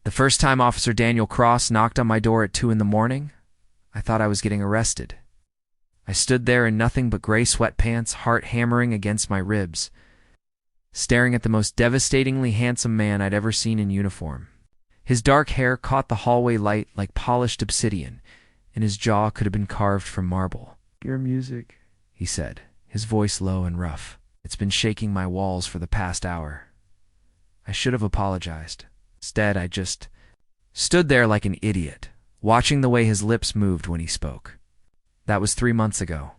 The first time Officer Daniel Cross knocked on my door at 2 in the morning, I thought I was getting arrested. I stood there in nothing but gray sweatpants, heart hammering against my ribs, staring at the most devastatingly handsome man I'd ever seen in uniform. His dark hair caught the hallway light like polished obsidian, and his jaw could have been carved from marble. "Your music," he said, his voice low and rough. "It's been shaking my walls for the past hour." I should have apologized. Instead, I just stood there like an idiot, watching the way his lips moved when he spoke. That was 3 months ago.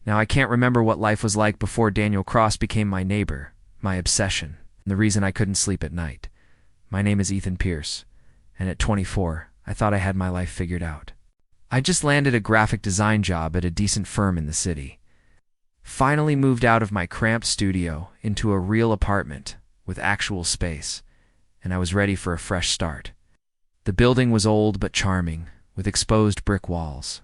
Now I can't remember what life was like before Daniel Cross became my neighbor, my obsession, and the reason I couldn't sleep at night. My name is Ethan Pierce, and at 24, I thought I had my life figured out. I just landed a graphic design job at a decent firm in the city. Finally moved out of my cramped studio into a real apartment with actual space, and I was ready for a fresh start. The building was old but charming, with exposed brick walls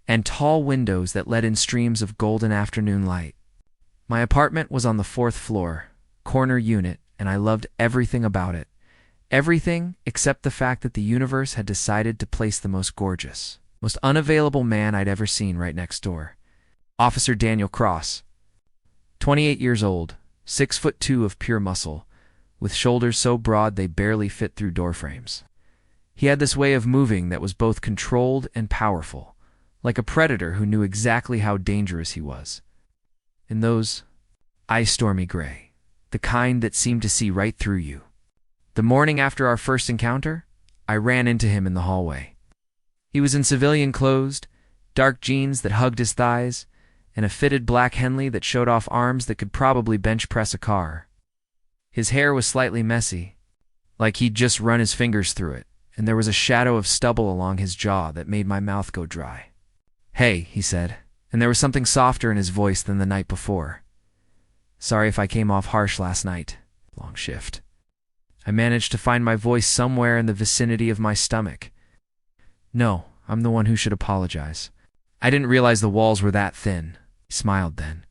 and tall windows that let in streams of golden afternoon light. My apartment was on the 4th floor, corner unit, and I loved everything about it. Everything except the fact that the universe had decided to place the most gorgeous, most unavailable man I'd ever seen right next door. Officer Daniel Cross, 28 years old, 6'2" of pure muscle, with shoulders so broad they barely fit through door frames. He had this way of moving that was both controlled and powerful, like a predator who knew exactly how dangerous he was. And those eyes stormy gray, the kind that seemed to see right through you. The morning after our first encounter, I ran into him in the hallway. He was in civilian clothes, dark jeans that hugged his thighs, and a fitted black Henley that showed off arms that could probably bench press a car. His hair was slightly messy, like he'd just run his fingers through it, and there was a shadow of stubble along his jaw that made my mouth go dry. "Hey," he said, and there was something softer in his voice than the night before. "Sorry if I came off harsh last night. Long shift." I managed to find my voice somewhere in the vicinity of my stomach. "No, I'm the one who should apologize. I didn't realize the walls were that thin." He smiled then,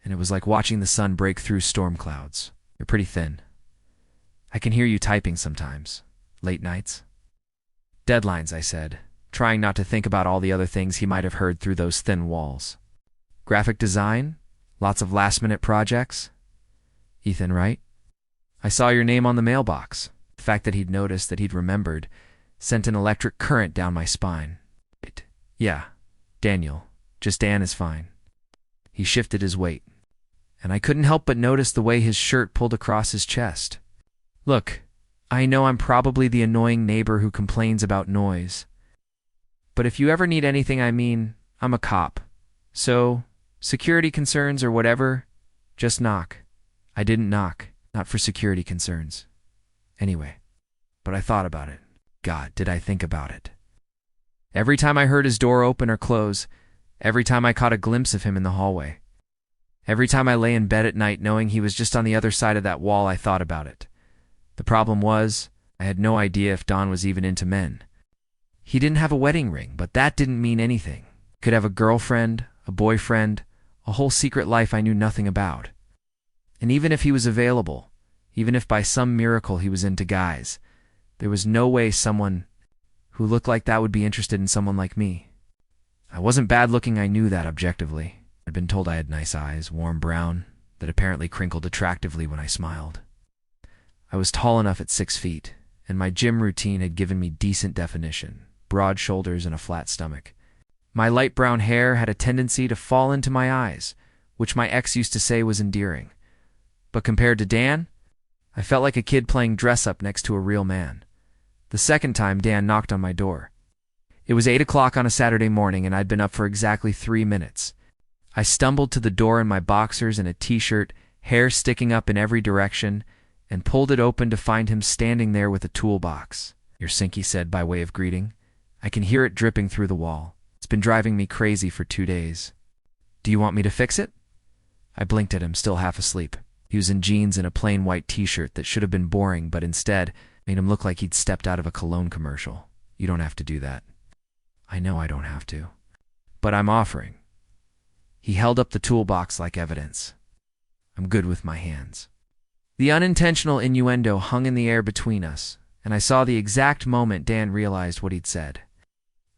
and it was like watching the sun break through storm clouds. "You're pretty thin. I can hear you typing sometimes. Late nights?" "Deadlines," I said, trying not to think about all the other things he might have heard through those thin walls. "Graphic design? Lots of last-minute projects?" "Ethan, right? I saw your name on the mailbox." The fact that he'd noticed, that he'd remembered, sent an electric current down my spine. "Yeah, Daniel. Just Dan is fine." He shifted his weight, and I couldn't help but notice the way his shirt pulled across his chest. "Look, I know I'm probably the annoying neighbor who complains about noise. But if you ever need anything, I'm a cop. So, security concerns or whatever, just knock." I didn't knock, not for security concerns. Anyway, but I thought about it. God, did I think about it. Every time I heard his door open or close, every time I caught a glimpse of him in the hallway, every time I lay in bed at night knowing he was just on the other side of that wall, I thought about it. The problem was, I had no idea if Don was even into men. He didn't have a wedding ring, but that didn't mean anything. Could have a girlfriend, a boyfriend, a whole secret life I knew nothing about. And even if he was available, even if by some miracle he was into guys, there was no way someone who looked like that would be interested in someone like me. I wasn't bad looking, I knew that objectively. I'd been told I had nice eyes, warm brown, that apparently crinkled attractively when I smiled. I was tall enough at 6 feet, and my gym routine had given me decent definition, broad shoulders and a flat stomach. My light brown hair had a tendency to fall into my eyes, which my ex used to say was endearing. But compared to Dan, I felt like a kid playing dress-up next to a real man. The second time Dan knocked on my door. It was 8 o'clock on a Saturday morning, and I'd been up for exactly 3 minutes. I stumbled to the door in my boxers and a t-shirt, hair sticking up in every direction, and pulled it open to find him standing there with a toolbox. "Your sink," he said by way of greeting. I can hear it dripping through the wall. It's been driving me crazy for 2 days. "Do you want me to fix it?" I blinked at him, still half asleep. He was in jeans and a plain white t-shirt that should have been boring, but instead made him look like he'd stepped out of a cologne commercial. "You don't have to do that." "I know I don't have to, but I'm offering." He held up the toolbox like evidence. "I'm good with my hands." The unintentional innuendo hung in the air between us, and I saw the exact moment Dan realized what he'd said.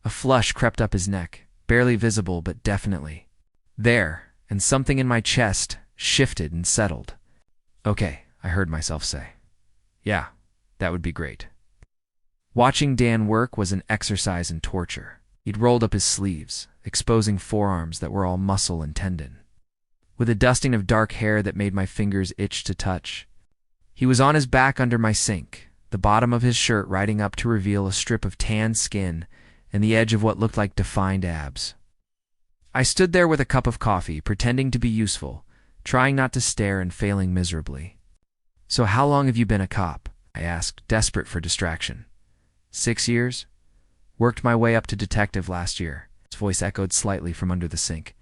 A flush crept up his neck, barely visible but definitely there, and something in my chest shifted and settled. "Okay," I heard myself say. "Yeah, that would be great." Watching Dan work was an exercise in torture. He'd rolled up his sleeves, exposing forearms that were all muscle and tendon, with a dusting of dark hair that made my fingers itch to touch. He was on his back under my sink, the bottom of his shirt riding up to reveal a strip of tan skin and the edge of what looked like defined abs. I stood there with a cup of coffee, pretending to be useful, trying not to stare and failing miserably. "So how long have you been a cop?" I asked, desperate for distraction. 6 years. Worked my way up to detective last year." His voice echoed slightly from under the sink.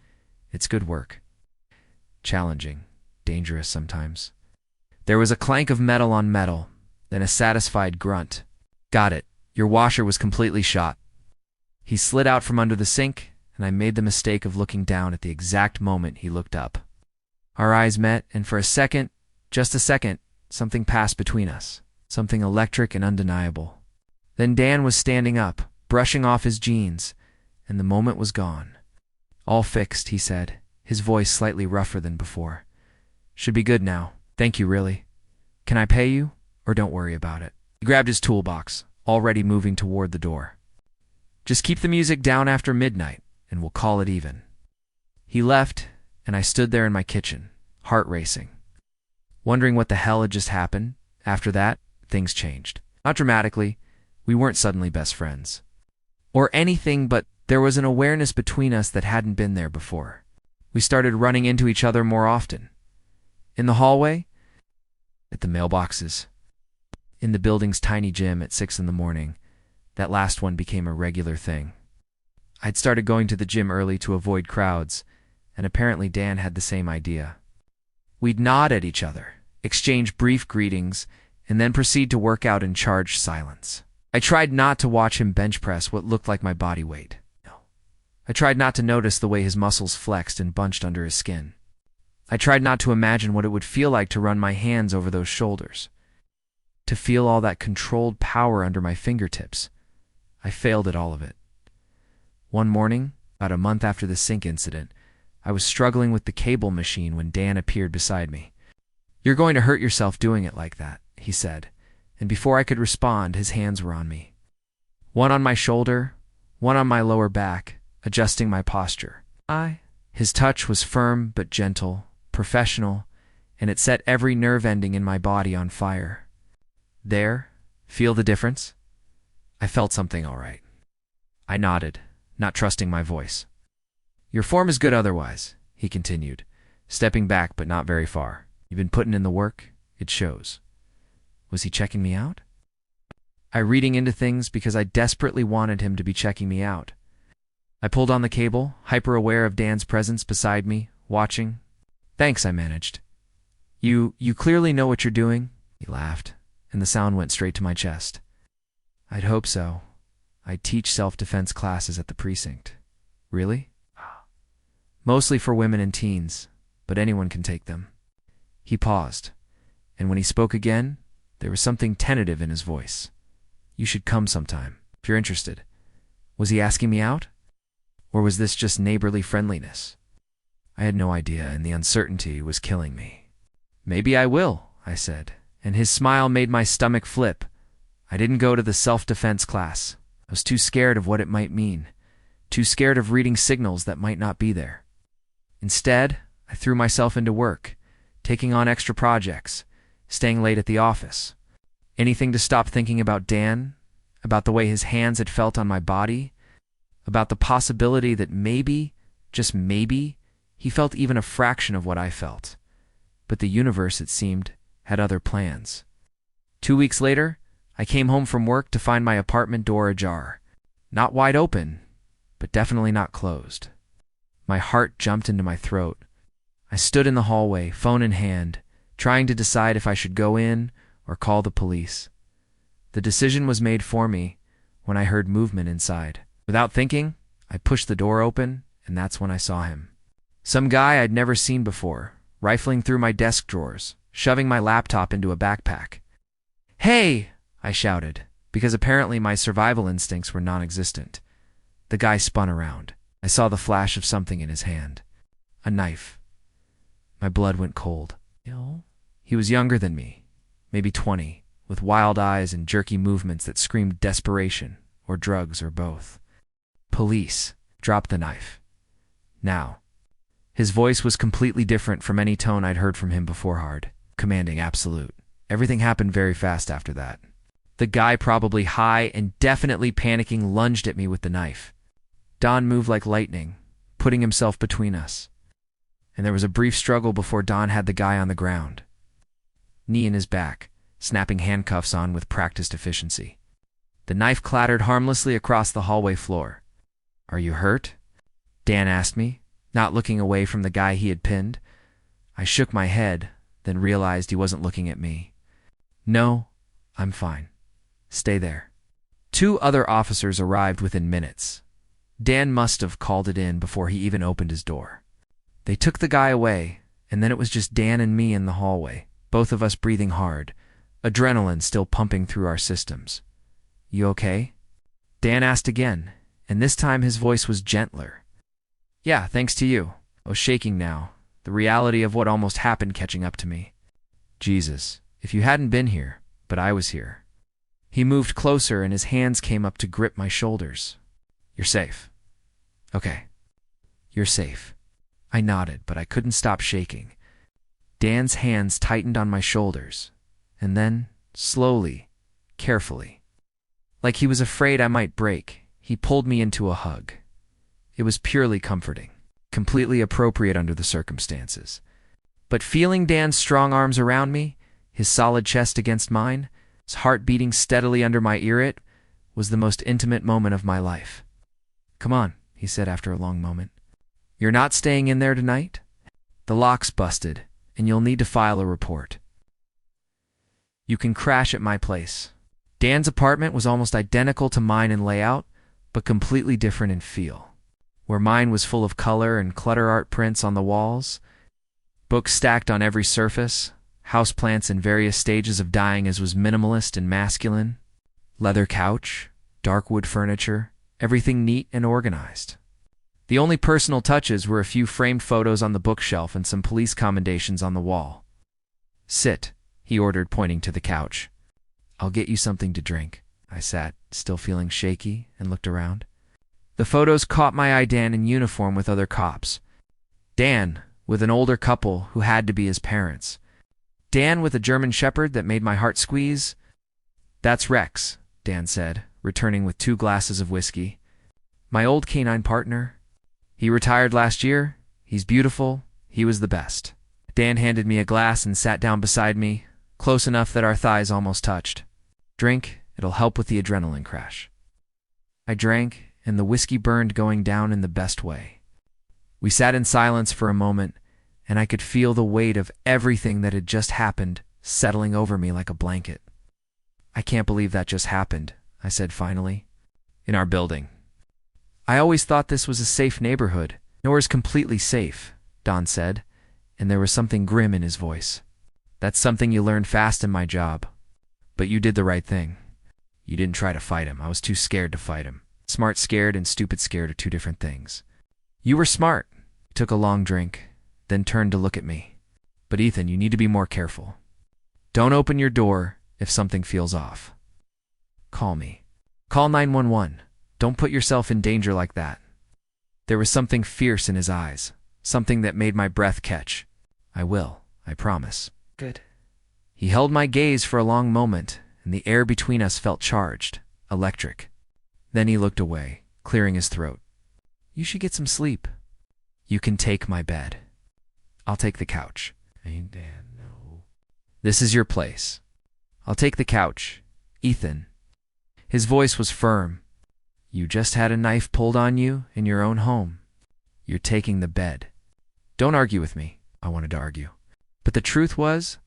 "It's good work. Challenging, dangerous sometimes." There was a clank of metal on metal, then a satisfied grunt. "Got it. Your washer was completely shot." He slid out from under the sink, and I made the mistake of looking down at the exact moment he looked up. Our eyes met, and for a second, just a second, something passed between us, something electric and undeniable. Then Dan was standing up, brushing off his jeans, and the moment was gone. "All fixed," he said, his voice slightly rougher than before. "Should be good now. Thank you, really. Can I pay you, or don't worry about it?" He grabbed his toolbox, already moving toward the door. "Just keep the music down after midnight, and we'll call it even." He left, and I stood there in my kitchen, heart racing, wondering what the hell had just happened. After that, things changed. Not dramatically. We weren't suddenly best friends or anything, but there was an awareness between us that hadn't been there before. We started running into each other more often. In the hallway, at the mailboxes, in the building's tiny gym at 6 in the morning. That last one became a regular thing. I'd started going to the gym early to avoid crowds, and apparently Dan had the same idea. We'd nod at each other, exchange brief greetings, and then proceed to work out in charged silence. I tried not to watch him bench press what looked like my body weight. No. I tried not to notice the way his muscles flexed and bunched under his skin. I tried not to imagine what it would feel like to run my hands over those shoulders, to feel all that controlled power under my fingertips. I failed at all of it. One morning, about a month after the sink incident, I was struggling with the cable machine when Dan appeared beside me. "You're going to hurt yourself doing it like that," he said, and before I could respond, his hands were on me. One on my shoulder, one on my lower back, adjusting my posture. His touch was firm but gentle, professional, and it set every nerve ending in my body on fire. "There? Feel the difference?" I felt something all right. I nodded, not trusting my voice. "Your form is good otherwise," he continued, stepping back but not very far. "You've been putting in the work. It shows." Was he checking me out? I reading into things because I desperately wanted him to be checking me out. I pulled on the cable, hyper-aware of Dan's presence beside me, watching. "Thanks," I managed. You clearly know what you're doing," he laughed, and the sound went straight to my chest. "I'd hope so. I teach self-defense classes at the precinct." "Really?" "Mostly for women and teens, but anyone can take them." He paused, and when he spoke again, there was something tentative in his voice. "You should come sometime, if you're interested." Was he asking me out? Or was this just neighborly friendliness? I had no idea, and the uncertainty was killing me. "Maybe I will," I said, and his smile made my stomach flip. I didn't go to the self-defense class. I was too scared of what it might mean, too scared of reading signals that might not be there. Instead, I threw myself into work, taking on extra projects, staying late at the office. Anything to stop thinking about Dan, about the way his hands had felt on my body, about the possibility that maybe, just maybe, he felt even a fraction of what I felt. But the universe, it seemed, had other plans. 2 weeks later, I came home from work to find my apartment door ajar. Not wide open, but definitely not closed. My heart jumped into my throat. I stood in the hallway, phone in hand, trying to decide if I should go in or call the police. The decision was made for me when I heard movement inside. Without thinking, I pushed the door open, and that's when I saw him. Some guy I'd never seen before, rifling through my desk drawers, shoving my laptop into a backpack. "Hey!" I shouted, because apparently my survival instincts were non-existent. The guy spun around. I saw the flash of something in his hand. A knife. My blood went cold. He was younger than me, maybe 20, with wild eyes and jerky movements that screamed desperation, or drugs, or both. Police. Drop the knife. Now. His voice was completely different from any tone I'd heard from him before. Hard, commanding, absolute. Everything happened very fast after that. The guy, probably high and definitely panicking, lunged at me with the knife. Don moved like lightning, putting himself between us. And there was a brief struggle before Don had the guy on the ground, knee in his back, snapping handcuffs on with practiced efficiency. The knife clattered harmlessly across the hallway floor. "Are you hurt?" Dan asked me, not looking away from the guy he had pinned. I shook my head, then realized he wasn't looking at me. "No, I'm fine. Stay there." 2 other officers arrived within minutes. Dan must have called it in before he even opened his door. They took the guy away, and then it was just Dan and me in the hallway, both of us breathing hard, adrenaline still pumping through our systems. "You okay?" Dan asked again, and this time his voice was gentler. "Yeah, thanks to you." I was shaking now, the reality of what almost happened catching up to me. "Jesus, if you hadn't been here, but I was here." He moved closer and his hands came up to grip my shoulders. "You're safe." "Okay. You're safe." I nodded, but I couldn't stop shaking. Dan's hands tightened on my shoulders, and then, slowly, carefully, like he was afraid I might break, he pulled me into a hug. It was purely comforting, completely appropriate under the circumstances. But feeling Dan's strong arms around me, his solid chest against mine, his heart beating steadily under my ear, it was the most intimate moment of my life. "Come on," he said after a long moment. "You're not staying in there tonight? The lock's busted, and you'll need to file a report. You can crash at my place." Dan's apartment was almost identical to mine in layout, but completely different in feel. Where mine was full of color and clutter art prints on the walls, books stacked on every surface, houseplants in various stages of dying as was minimalist and masculine, leather couch, dark wood furniture, everything neat and organized. The only personal touches were a few framed photos on the bookshelf and some police commendations on the wall. "Sit," he ordered, pointing to the couch. "I'll get you something to drink." I sat, still feeling shaky, and looked around. The photos caught my eye. Dan in uniform with other cops. Dan with an older couple who had to be his parents. Dan with a German shepherd that made my heart squeeze. "That's Rex," Dan said, returning with 2 glasses of whiskey. "My old canine partner. He retired last year. He's beautiful. He was the best." Dan handed me a glass and sat down beside me, close enough that our thighs almost touched. "Drink, it'll help with the adrenaline crash." I drank, and the whiskey burned, going down in the best way. We sat in silence for a moment, and I could feel the weight of everything that had just happened settling over me like a blanket. "I can't believe that just happened," I said finally. "In our building. I always thought this was a safe neighborhood." "Yours completely safe," Don said, and there was something grim in his voice. "That's something you learned fast in my job. But you did the right thing. You didn't try to fight him. I was too scared to fight him. Smart scared and stupid scared are 2 different things. You were smart." He took a long drink, then turned to look at me. "But Ethan, you need to be more careful. Don't open your door if something feels off. Call me. Call 911. Don't put yourself in danger like that." There was something fierce in his eyes, something that made my breath catch. "I will, I promise." "Good." He held my gaze for a long moment, and the air between us felt charged, electric. Then he looked away, clearing his throat. "You should get some sleep." "You can take my bed." "I'll take the couch." "Hey, Dan, no." "This is your place." "I'll take the couch. Ethan." His voice was firm. "You just had a knife pulled on you in your own home. You're taking the bed." Don't argue with me. I wanted to argue. But the truth was,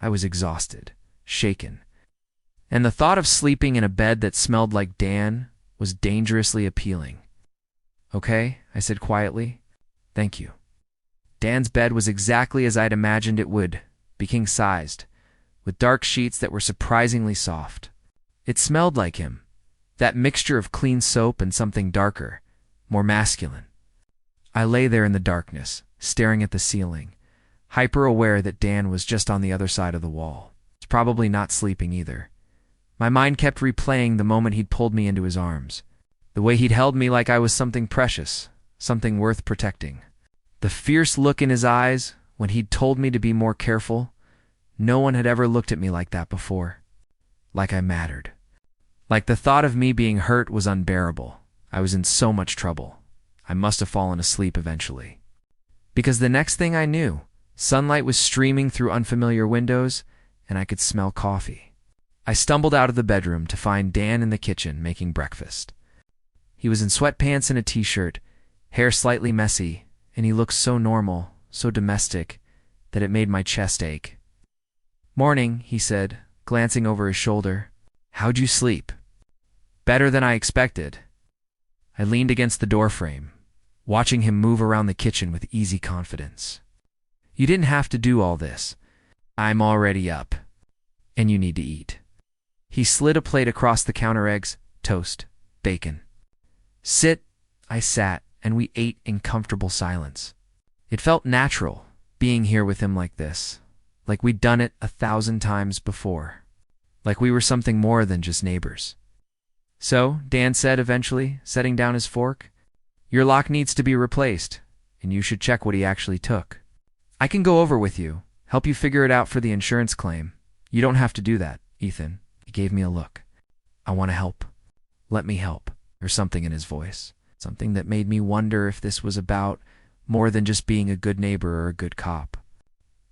I was exhausted, shaken. And the thought of sleeping in a bed that smelled like Dan was dangerously appealing. "Okay," I said quietly. "Thank you." Dan's bed was exactly as I'd imagined it would, be king-sized, with dark sheets that were surprisingly soft. It smelled like him, that mixture of clean soap and something darker, more masculine. I lay there in the darkness, staring at the ceiling, hyper-aware that Dan was just on the other side of the wall. He's probably not sleeping either. My mind kept replaying the moment he'd pulled me into his arms, the way he'd held me like I was something precious, something worth protecting. The fierce look in his eyes when he'd told me to be more careful. No one had ever looked at me like that before. Like I mattered. Like the thought of me being hurt was unbearable. I was in so much trouble. I must have fallen asleep eventually. Because the next thing I knew, sunlight was streaming through unfamiliar windows, and I could smell coffee. I stumbled out of the bedroom to find Dan in the kitchen making breakfast. He was in sweatpants and a t-shirt, hair slightly messy, and he looked so normal, so domestic, that it made my chest ache. "Morning," he said, glancing over his shoulder. "How'd you sleep?" "Better than I expected." I leaned against the doorframe, watching him move around the kitchen with easy confidence. "You didn't have to do all this. I'm already up. And you need to eat." He slid a plate across the counter: eggs, toast, bacon. "Sit." I sat, and we ate in comfortable silence. It felt natural, being here with him like this, like we'd done it 1,000 times before, like we were something more than just neighbors. "So," Dan said eventually, setting down his fork, "your lock needs to be replaced, and you should check what he actually took. I can go over with you, help you figure it out for the insurance claim. You don't have to do that, Ethan." He gave me a look. "I want to help. Let me help." There's something in his voice, something that made me wonder if this was about more than just being a good neighbor or a good cop.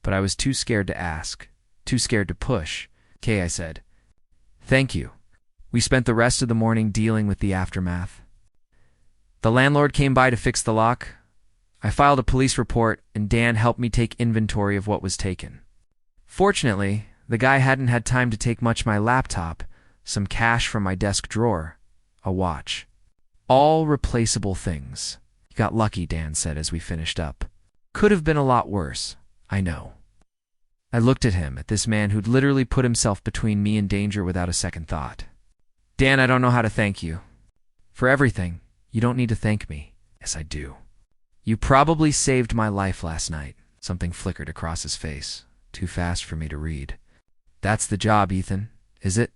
But I was too scared to ask, too scared to push. "Okay," I said. "Thank you." We spent the rest of the morning dealing with the aftermath. The landlord came by to fix the lock. I filed a police report, and Dan helped me take inventory of what was taken. Fortunately, the guy hadn't had time to take much: my laptop, some cash from my desk drawer, a watch. All replaceable things. "You got lucky," Dan said as we finished up. "Could have been a lot worse, I know." I looked at him, at this man who'd literally put himself between me and danger without a second thought. "Dan, I don't know how to thank you. For everything, you don't need to thank me." "Yes, I do. You probably saved my life last night." Something flickered across his face, too fast for me to read. "That's the job, Ethan, is it?"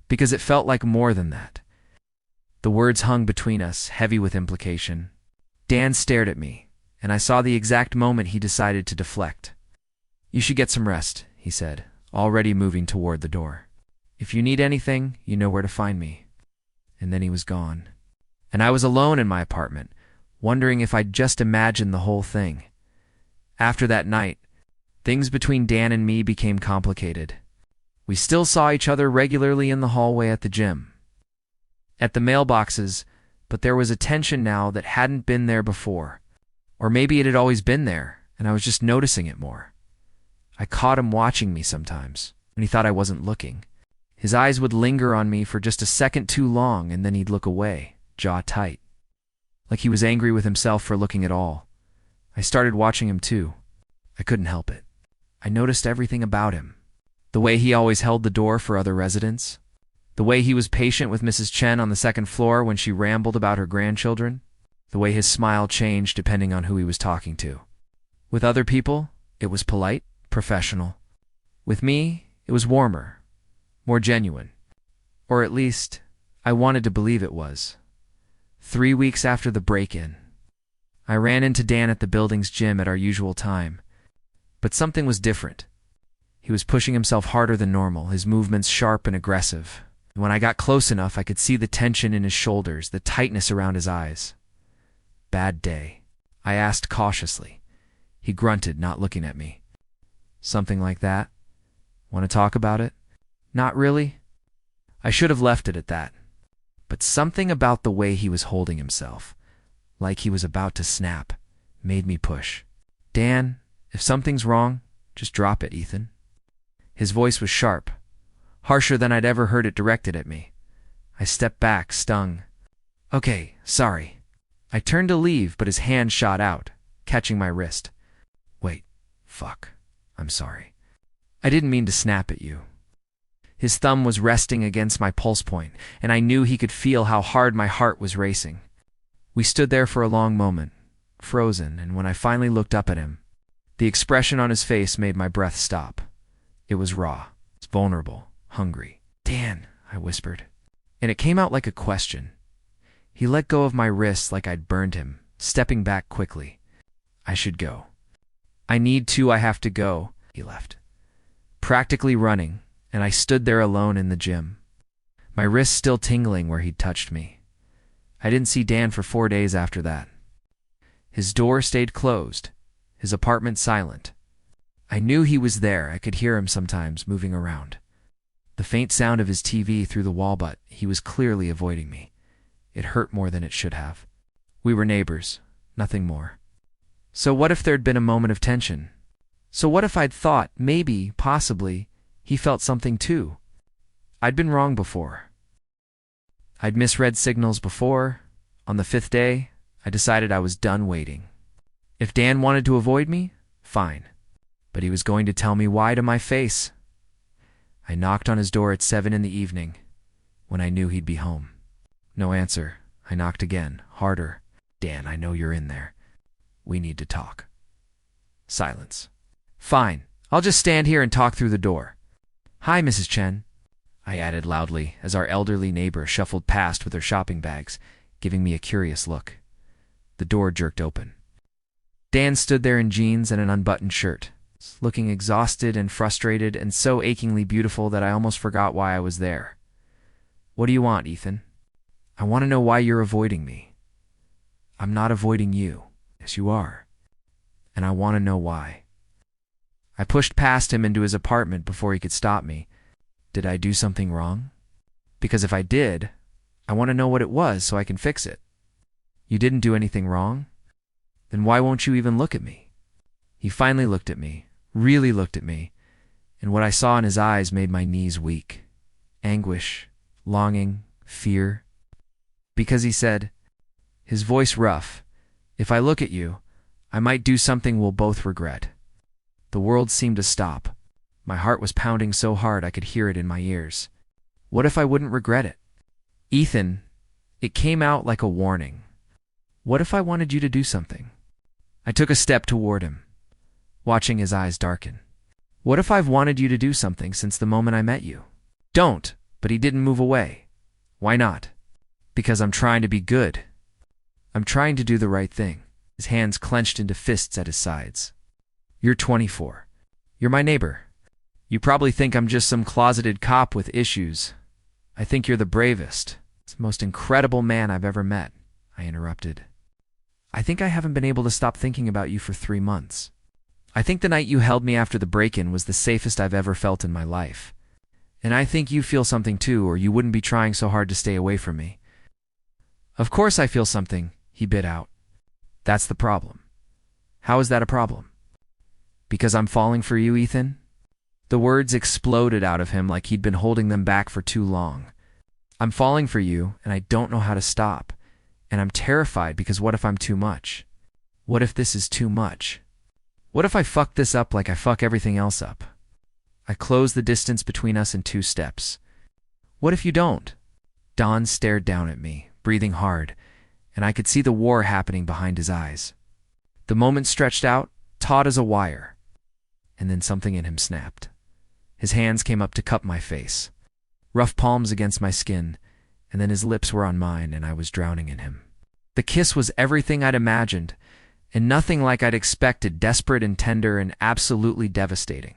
Because it felt like more than that. The words hung between us, heavy with implication. Dan stared at me, and I saw the exact moment he decided to deflect. "You should get some rest," he said, already moving toward the door. "If you need anything, you know where to find me." And then he was gone. And I was alone in my apartment, wondering if I'd just imagined the whole thing. After that night, things between Dan and me became complicated. We still saw each other regularly in the hallway, at the gym, at the mailboxes, but there was a tension now that hadn't been there before. Or maybe it had always been there, and I was just noticing it more. I caught him watching me sometimes, when he thought I wasn't looking. His eyes would linger on me for just a second too long, and then he'd look away, jaw tight, like he was angry with himself for looking at all. I started watching him too. I couldn't help it. I noticed everything about him. The way he always held the door for other residents. The way he was patient with Mrs. Chen on the second floor when she rambled about her grandchildren. The way his smile changed depending on who he was talking to. With other people, it was polite, professional. With me, it was warmer, more genuine. Or at least, I wanted to believe it was. 3 weeks after the break-in, I ran into Dan at the building's gym at our usual time. But something was different. He was pushing himself harder than normal, his movements sharp and aggressive. And when I got close enough, I could see the tension in his shoulders, the tightness around his eyes. "Bad day?" I asked cautiously. He grunted, not looking at me. "Something like that. Want to talk about it?" "Not really." I should have left it at that. But something about the way he was holding himself, like he was about to snap, made me push. "Dan, if something's wrong, just drop it, Ethan." His voice was sharp, harsher than I'd ever heard it directed at me. I stepped back, stung. "Okay, sorry." I turned to leave, but his hand shot out, catching my wrist. "Wait, fuck, I'm sorry. I didn't mean to snap at you." His thumb was resting against my pulse point, and I knew he could feel how hard my heart was racing. We stood there for a long moment, frozen, and when I finally looked up at him, the expression on his face made my breath stop. It was raw, vulnerable, hungry. "Dan," I whispered, and it came out like a question. He let go of my wrists like I'd burned him, stepping back quickly. "I should go." "I need to, I have to go." He left, practically running, and I stood there alone in the gym, my wrists still tingling where he'd touched me. I didn't see Dan for 4 days after that. His door stayed closed, his apartment silent. I knew he was there. I could hear him sometimes moving around. The faint sound of his TV through the wall, but he was clearly avoiding me. It hurt more than it should have. We were neighbors, nothing more. So what if there'd been a moment of tension? So what if I'd thought, maybe, possibly, he felt something too? I'd been wrong before. I'd misread signals before. On the 5th day, I decided I was done waiting. If Dan wanted to avoid me, fine. But he was going to tell me why to my face. I knocked on his door at 7 in the evening, when I knew he'd be home. No answer. I knocked again, harder. "Dan, I know you're in there. We need to talk." Silence. "Fine. I'll just stand here and talk through the door." "Hi, Mrs. Chen," I added loudly as our elderly neighbor shuffled past with her shopping bags, giving me a curious look. The door jerked open. Dan stood there in jeans and an unbuttoned shirt, looking exhausted and frustrated and so achingly beautiful that I almost forgot why I was there. "What do you want, Ethan?" "I want to know why you're avoiding me." "I'm not avoiding you." "Yes, you are. And I want to know why." I pushed past him into his apartment before he could stop me. Did I do something wrong? Because if I did, I want to know what it was so I can fix it. "You didn't do anything wrong? Then why won't you even look at me?" He finally looked at me, really looked at me, and what I saw in his eyes made my knees weak. Anguish, longing, fear. Because he said, his voice rough, "If I look at you, I might do something we'll both regret." The world seemed to stop. My heart was pounding so hard I could hear it in my ears. What if I wouldn't regret it? "Ethan," it came out like a warning. "What if I wanted you to do something?" I took a step toward him, watching his eyes darken. "What if I've wanted you to do something since the moment I met you?" "Don't," but he didn't move away. "Why not?" "Because I'm trying to be good. I'm trying to do the right thing." His hands clenched into fists at his sides. "You're 24. You're my neighbor. You probably think I'm just some closeted cop with issues. I think you're the bravest, most incredible man I've ever met," I interrupted. "I think I haven't been able to stop thinking about you for 3 months. I think the night you held me after the break-in was the safest I've ever felt in my life. And I think you feel something too, or you wouldn't be trying so hard to stay away from me." "Of course I feel something," he bit out. "That's the problem." "How is that a problem?" "Because I'm falling for you, Ethan." The words exploded out of him like he'd been holding them back for too long. "I'm falling for you, and I don't know how to stop. And I'm terrified because what if I'm too much? What if this is too much? What if I fuck this up like I fuck everything else up?" I closed the distance between us in 2 steps. "What if you don't?" Don stared down at me, breathing hard, and I could see the war happening behind his eyes. The moment stretched out, taut as a wire, and then something in him snapped. His hands came up to cup my face, rough palms against my skin, and then his lips were on mine and I was drowning in him. The kiss was everything I'd imagined, and nothing like I'd expected, desperate and tender and absolutely devastating.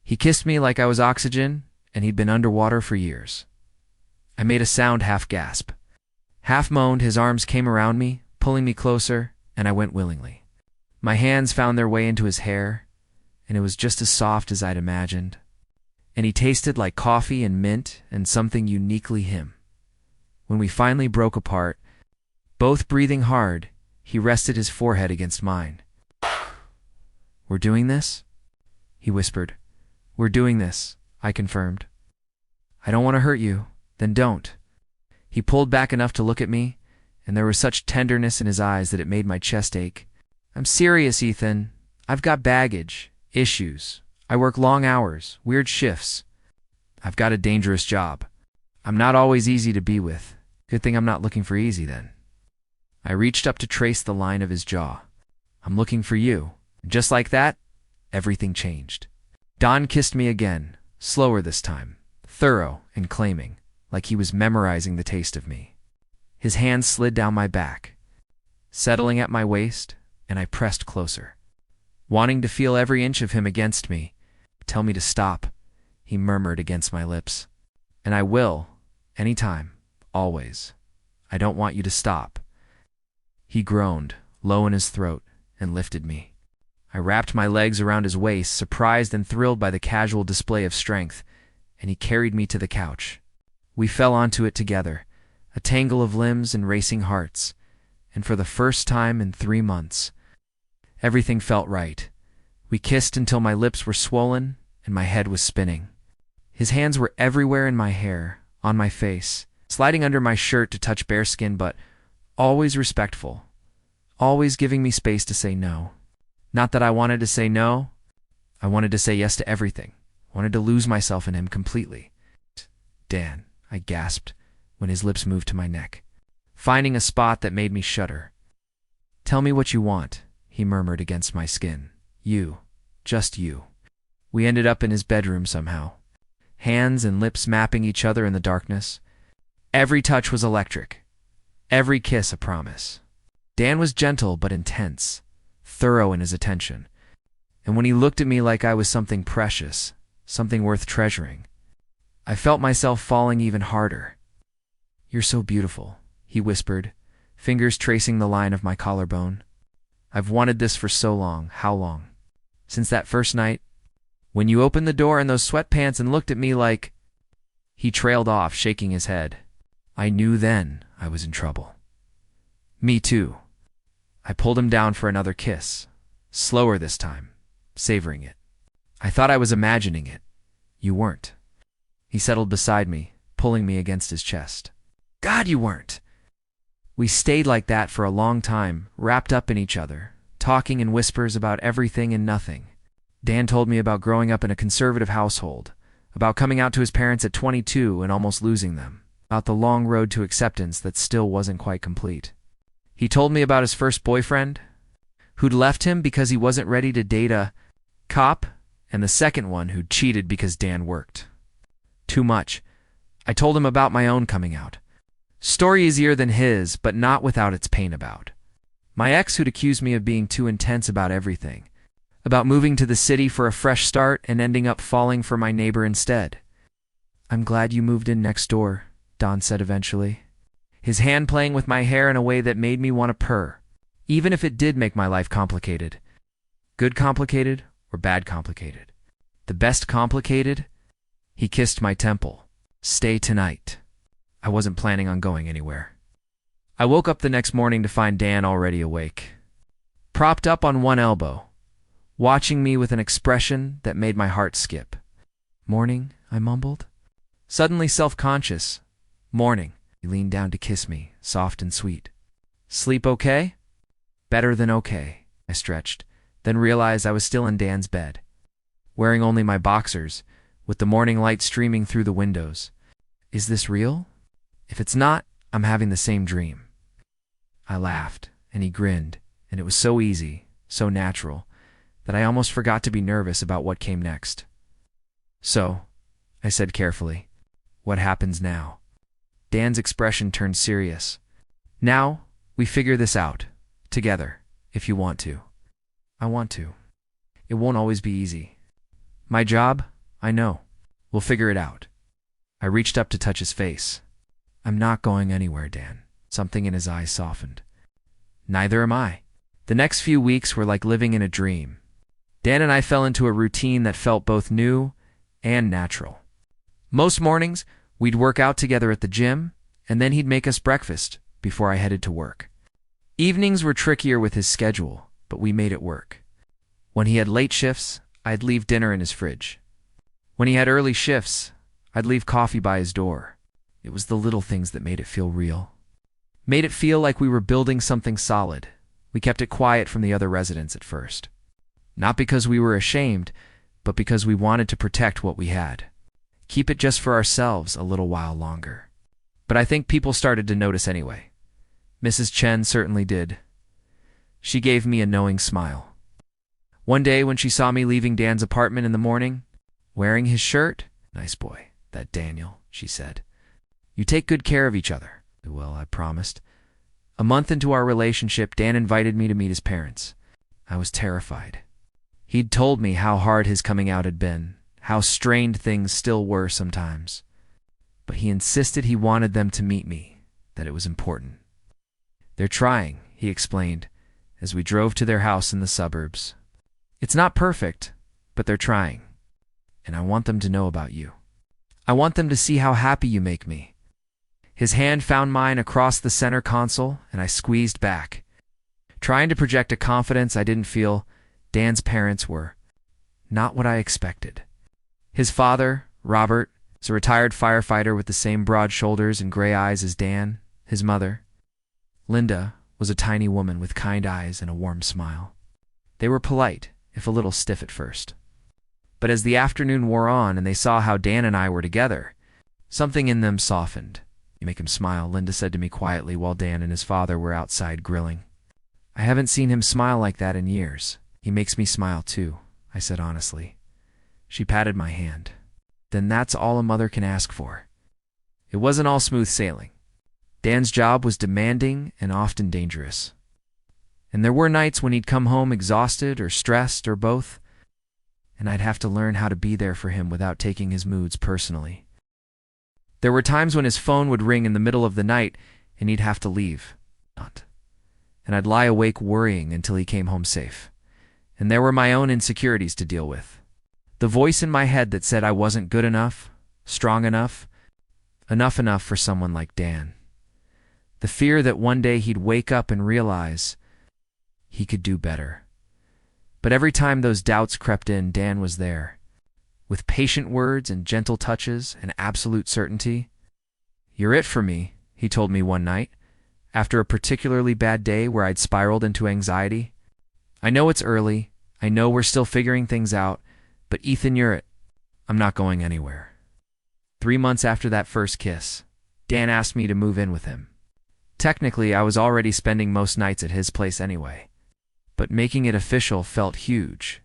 He kissed me like I was oxygen, and he'd been underwater for years. I made a sound half gasp. Half moaned, his arms came around me, pulling me closer, and I went willingly. My hands found their way into his hair, and it was just as soft as I'd imagined. And he tasted like coffee and mint and something uniquely him. When we finally broke apart, both breathing hard, he rested his forehead against mine. "We're doing this?" he whispered. "We're doing this," I confirmed. "I don't want to hurt you." "Then don't." He pulled back enough to look at me, and there was such tenderness in his eyes that it made my chest ache. "I'm serious, Ethan. I've got baggage, issues. I work long hours, weird shifts. I've got a dangerous job. I'm not always easy to be with. Good thing I'm not looking for easy then. I reached up to trace the line of his jaw. I'm looking for you. And just like that, everything changed. Don kissed me again, slower this time, thorough and claiming, like he was memorizing the taste of me. His hands slid down my back, settling at my waist, and I pressed closer, wanting to feel every inch of him against me. Tell me to stop, he murmured against my lips. And I will, anytime, always. I don't want you to stop. He groaned, low in his throat, and lifted me. I wrapped my legs around his waist, surprised and thrilled by the casual display of strength, and he carried me to the couch. We fell onto it together, a tangle of limbs and racing hearts, and for the first time in 3 months, everything felt right. We kissed until my lips were swollen and my head was spinning. His hands were everywhere in my hair, on my face, sliding under my shirt to touch bare skin, but always respectful, always giving me space to say no. Not that I wanted to say no, I wanted to say yes to everything, wanted to lose myself in him completely. Dan, I gasped when his lips moved to my neck, finding a spot that made me shudder. Tell me what you want, he murmured against my skin. You, just you. We ended up in his bedroom somehow, hands and lips mapping each other in the darkness. Every touch was electric, every kiss a promise. Dan was gentle but intense, thorough in his attention, and when he looked at me like I was something precious, something worth treasuring, I felt myself falling even harder. You're so beautiful, he whispered, fingers tracing the line of my collarbone. I've wanted this for so long. How long? Since that first night, when you opened the door in those sweatpants and looked at me like... He trailed off, shaking his head. I knew then I was in trouble. Me too. I pulled him down for another kiss, slower this time, savoring it. I thought I was imagining it. You weren't. He settled beside me, pulling me against his chest. God, you weren't! We stayed like that for a long time, wrapped up in each other, talking in whispers about everything and nothing. Dan told me about growing up in a conservative household, about coming out to his parents at 22 and almost losing them, about the long road to acceptance that still wasn't quite complete. He told me about his first boyfriend, who'd left him because he wasn't ready to date a cop, and the second one who'd cheated because Dan worked too much. I told him about my own coming out. Story easier than his, but not without its pain about. My ex who'd accused me of being too intense about everything, about moving to the city for a fresh start and ending up falling for my neighbor instead. I'm glad you moved in next door, Don said eventually, his hand playing with my hair in a way that made me want to purr, even if it did make my life complicated. Good complicated or bad complicated? The best complicated? He kissed my temple. Stay tonight. I wasn't planning on going anywhere. I woke up the next morning to find Dan already awake, propped up on one elbow, watching me with an expression that made my heart skip. Morning, I mumbled, suddenly self-conscious. Morning. He leaned down to kiss me, soft and sweet. Sleep okay? Better than okay, I stretched, then realized I was still in Dan's bed, wearing only my boxers, with the morning light streaming through the windows. Is this real? If it's not, I'm having the same dream. I laughed, and he grinned, and it was so easy, so natural, that I almost forgot to be nervous about what came next. So, I said carefully, what happens now? Dan's expression turned serious. Now, we figure this out, together, if you want to. I want to. It won't always be easy. My job, I know. We'll figure it out. I reached up to touch his face. I'm not going anywhere, Dan. Something in his eyes softened. Neither am I. The next few weeks were like living in a dream. Dan and I fell into a routine that felt both new and natural. Most mornings, we'd work out together at the gym, and then he'd make us breakfast before I headed to work. Evenings were trickier with his schedule, but we made it work. When he had late shifts, I'd leave dinner in his fridge. When he had early shifts, I'd leave coffee by his door. It was the little things that made it feel real. Made it feel like we were building something solid. We kept it quiet from the other residents at first. Not because we were ashamed, but because we wanted to protect what we had. Keep it just for ourselves a little while longer. But I think people started to notice anyway. Mrs. Chen certainly did. She gave me a knowing smile. One day when she saw me leaving Dan's apartment in the morning, wearing his shirt, "Nice boy, that Daniel," she said. "You take good care of each other." "Well," I promised. A month into our relationship, Dan invited me to meet his parents. I was terrified. He'd told me how hard his coming out had been, how strained things still were sometimes. But he insisted he wanted them to meet me, that it was important. "They're trying," he explained, as we drove to their house in the suburbs. "It's not perfect, but they're trying. And I want them to know about you. I want them to see how happy you make me." His hand found mine across the center console, and I squeezed back. Trying to project a confidence I didn't feel, Dan's parents were not what I expected. His father, Robert, is a retired firefighter with the same broad shoulders and gray eyes as Dan. His mother, Linda, was a tiny woman with kind eyes and a warm smile. They were polite, if a little stiff at first. But as the afternoon wore on and they saw how Dan and I were together, something in them softened. "You make him smile," Linda said to me quietly while Dan and his father were outside grilling. "I haven't seen him smile like that in years. He makes me smile too," I said honestly. She patted my hand. "Then that's all a mother can ask for." It wasn't all smooth sailing. Dan's job was demanding and often dangerous. And there were nights when he'd come home exhausted or stressed or both, and I'd have to learn how to be there for him without taking his moods personally. There were times when his phone would ring in the middle of the night and he'd have to leave. And I'd lie awake worrying until he came home safe. And there were my own insecurities to deal with. The voice in my head that said I wasn't good enough, strong enough for someone like Dan. The fear that one day he'd wake up and realize he could do better. But every time those doubts crept in, Dan was there. With patient words and gentle touches and absolute certainty. "You're it for me," he told me one night, after a particularly bad day where I'd spiraled into anxiety. "I know it's early. I know we're still figuring things out. But Ethan, you're it. I'm not going anywhere." 3 months after that first kiss, Dan asked me to move in with him. Technically, I was already spending most nights at his place anyway. But making it official felt huge,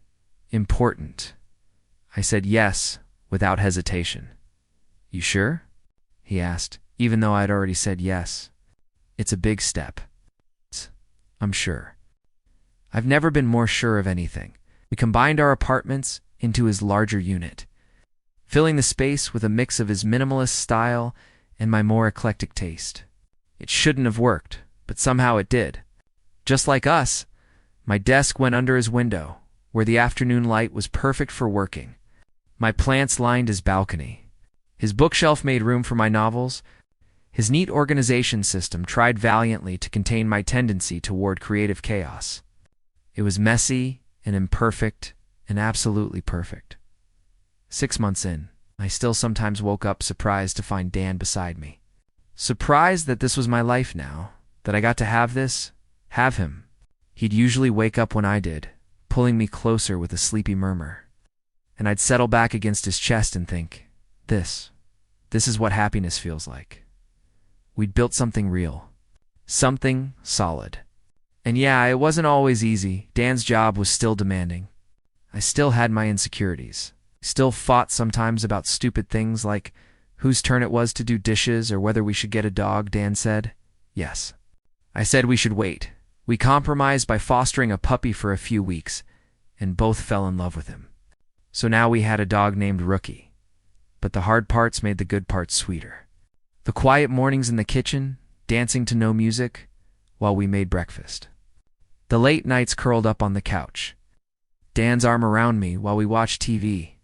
important. I said yes, without hesitation. "You sure?" he asked, even though I'd already said yes. "It's a big step." "I'm sure." I've never been more sure of anything. We combined our apartments into his larger unit, filling the space with a mix of his minimalist style and my more eclectic taste. It shouldn't have worked, but somehow it did. Just like us, my desk went under his window, where the afternoon light was perfect for working. My plants lined his balcony. His bookshelf made room for my novels. His neat organization system tried valiantly to contain my tendency toward creative chaos. It was messy and imperfect and absolutely perfect. 6 months in, I still sometimes woke up surprised to find Dan beside me. Surprised that this was my life now, that I got to have this, have him. He'd usually wake up when I did, pulling me closer with a sleepy murmur. And I'd settle back against his chest and think, this is what happiness feels like. We'd built something real, something solid. And yeah, it wasn't always easy. Dan's job was still demanding. I still had my insecurities. Still fought sometimes about stupid things like whose turn it was to do dishes or whether we should get a dog. Dan said yes. I said we should wait. We compromised by fostering a puppy for a few weeks, and both fell in love with him. So now we had a dog named Rookie. But the hard parts made the good parts sweeter. The quiet mornings in the kitchen, dancing to no music, while we made breakfast. The late nights curled up on the couch. Dan's arm around me while we watched TV.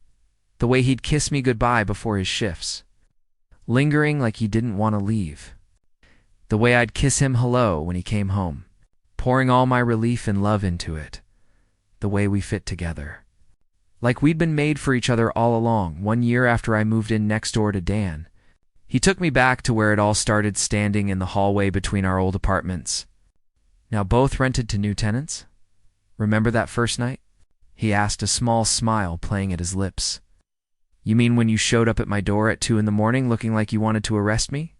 The way he'd kiss me goodbye before his shifts. Lingering like he didn't want to leave. The way I'd kiss him hello when he came home. Pouring all my relief and love into it. The way we fit together. Like we'd been made for each other all along. 1 year after I moved in next door to Dan, he took me back to where it all started, standing in the hallway between our old apartments. Now both rented to new tenants? Remember that first night? He asked, a small smile playing at his lips. You mean when you showed up at my door at 2 in the morning looking like you wanted to arrest me?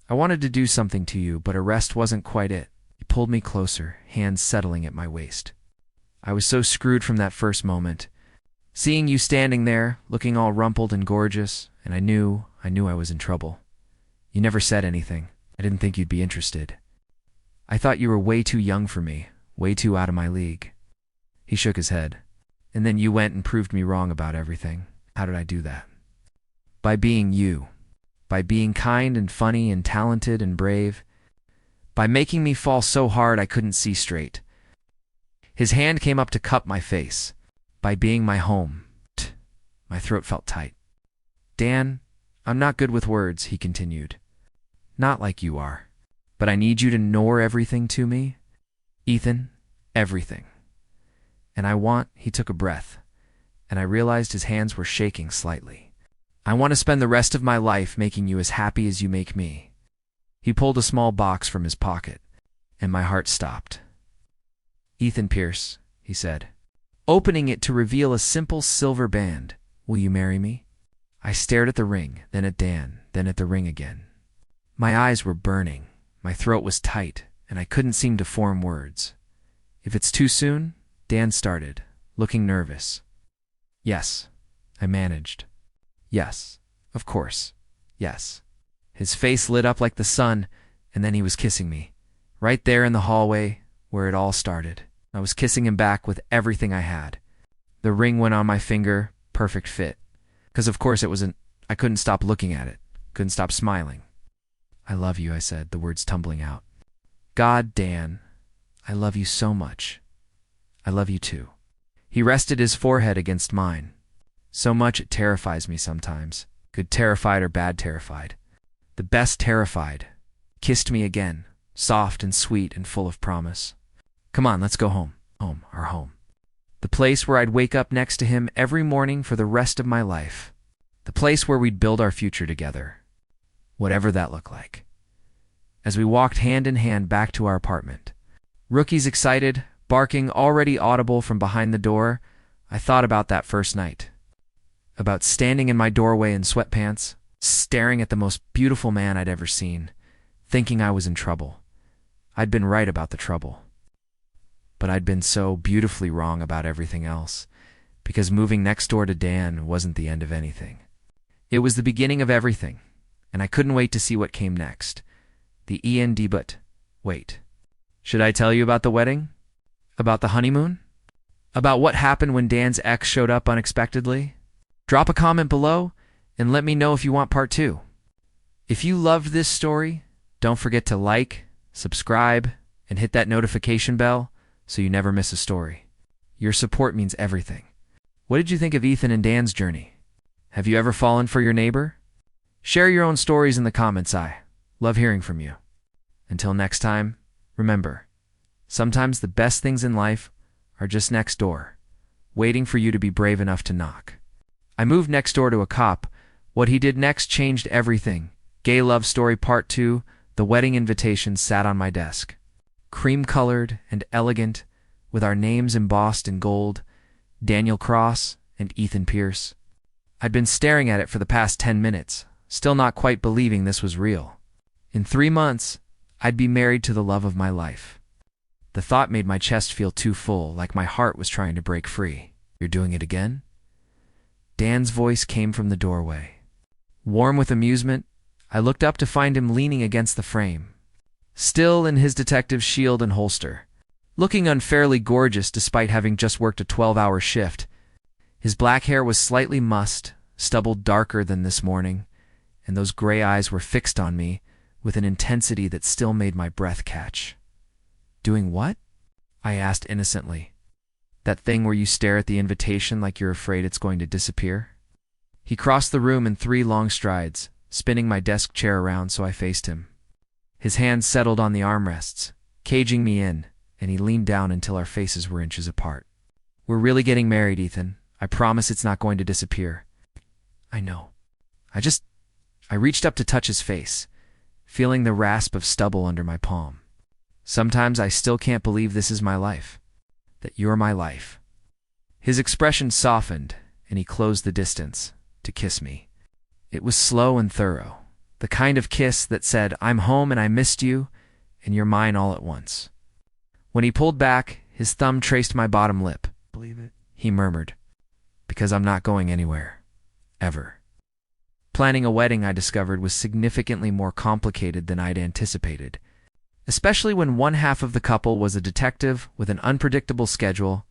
I wanted to do something to you, but arrest wasn't quite it. He pulled me closer, hands settling at my waist. I was so screwed from that first moment. Seeing you standing there, looking all rumpled and gorgeous, and I knew I was in trouble. You never said anything. I didn't think you'd be interested. I thought you were way too young for me, way too out of my league. He shook his head. And then you went and proved me wrong about everything. How did I do that? By being you. By being kind and funny and talented and brave. By making me fall so hard I couldn't see straight. His hand came up to cup my face. By being my home. My throat felt tight. Dan, I'm not good with words, he continued. Not like you are. But I need you to know everything to me. Ethan, everything. And he took a breath, and I realized his hands were shaking slightly. I want to spend the rest of my life making you as happy as you make me. He pulled a small box from his pocket, and my heart stopped. Ethan Pierce, he said, opening it to reveal a simple silver band. Will you marry me? I stared at the ring, then at Dan, then at the ring again. My eyes were burning, my throat was tight, and I couldn't seem to form words. If it's too soon, Dan started, looking nervous. Yes, I managed. Yes, of course, yes. His face lit up like the sun, and then he was kissing me. Right there in the hallway, where it all started. I was kissing him back with everything I had. The ring went on my finger, perfect fit. Because of course I couldn't stop looking at it, couldn't stop smiling. I love you, I said, the words tumbling out. God, Dan, I love you so much. I love you too. He rested his forehead against mine. So much it terrifies me sometimes. Good terrified or bad terrified. The best terrified. Kissed me again, soft and sweet and full of promise. Come on, let's go home. Home, our home. The place where I'd wake up next to him every morning for the rest of my life. The place where we'd build our future together. Whatever that looked like. As we walked hand in hand back to our apartment. Rookies excited, barking already audible from behind the door, I thought about that first night. About standing in my doorway in sweatpants, staring at the most beautiful man I'd ever seen, thinking I was in trouble. I'd been right about the trouble. But I'd been so beautifully wrong about everything else, because moving next door to Dan wasn't the end of anything. It was the beginning of everything, and I couldn't wait to see what came next. The END but wait. Should I tell you about the wedding? About the honeymoon? About what happened when Dan's ex showed up unexpectedly? Drop a comment below and let me know if you want part 2. If you loved this story, don't forget to like, subscribe, and hit that notification bell so you never miss a story. Your support means everything. What did you think of Ethan and Dan's journey? Have you ever fallen for your neighbor? Share your own stories in the comments. I love hearing from you. Until next time, remember, sometimes the best things in life are just next door, waiting for you to be brave enough to knock. I moved next door to a cop. What he did next changed everything. Gay love story part 2, the wedding invitation sat on my desk. Cream-colored and elegant, with our names embossed in gold, Daniel Cross and Ethan Pierce. I'd been staring at it for the past 10 minutes, still not quite believing this was real. In 3 months, I'd be married to the love of my life. The thought made my chest feel too full, like my heart was trying to break free. You're doing it again? Dan's voice came from the doorway. Warm with amusement, I looked up to find him leaning against the frame, still in his detective's shield and holster, looking unfairly gorgeous despite having just worked a 12-hour shift. His black hair was slightly mussed, stubbled darker than this morning, and those gray eyes were fixed on me with an intensity that still made my breath catch. Doing what? I asked innocently. That thing where you stare at the invitation like you're afraid it's going to disappear? He crossed the room in 3 long strides, spinning my desk chair around so I faced him. His hands settled on the armrests, caging me in, and he leaned down until our faces were inches apart. We're really getting married, Ethan. I promise it's not going to disappear. I know. I reached up to touch his face, feeling the rasp of stubble under my palm. Sometimes I still can't believe this is my life, that you're my life. His expression softened, and he closed the distance, to kiss me. It was slow and thorough, the kind of kiss that said, "I'm home and I missed you, and you're mine all at once." When he pulled back, his thumb traced my bottom lip. "Believe it?" he murmured. "Because I'm not going anywhere. Ever." Planning a wedding, I discovered, was significantly more complicated than I'd anticipated, especially when one half of the couple was a detective with an unpredictable schedule,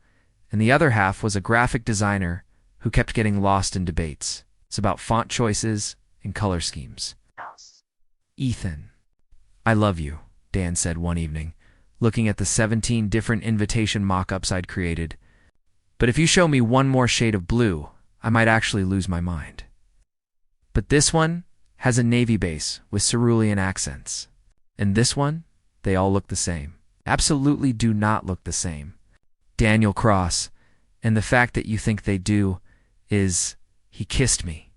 and the other half was a graphic designer who kept getting lost in debates. It's about font choices and color schemes. "Ethan, I love you," Dan said one evening, looking at the 17 different invitation mock-ups I'd created. "But if you show me one more shade of blue, I might actually lose my mind. But this one has a navy base with cerulean accents. And this one, they all look the same. Absolutely do not look the same. Daniel Cross, and the fact that you think they do is..." He kissed me,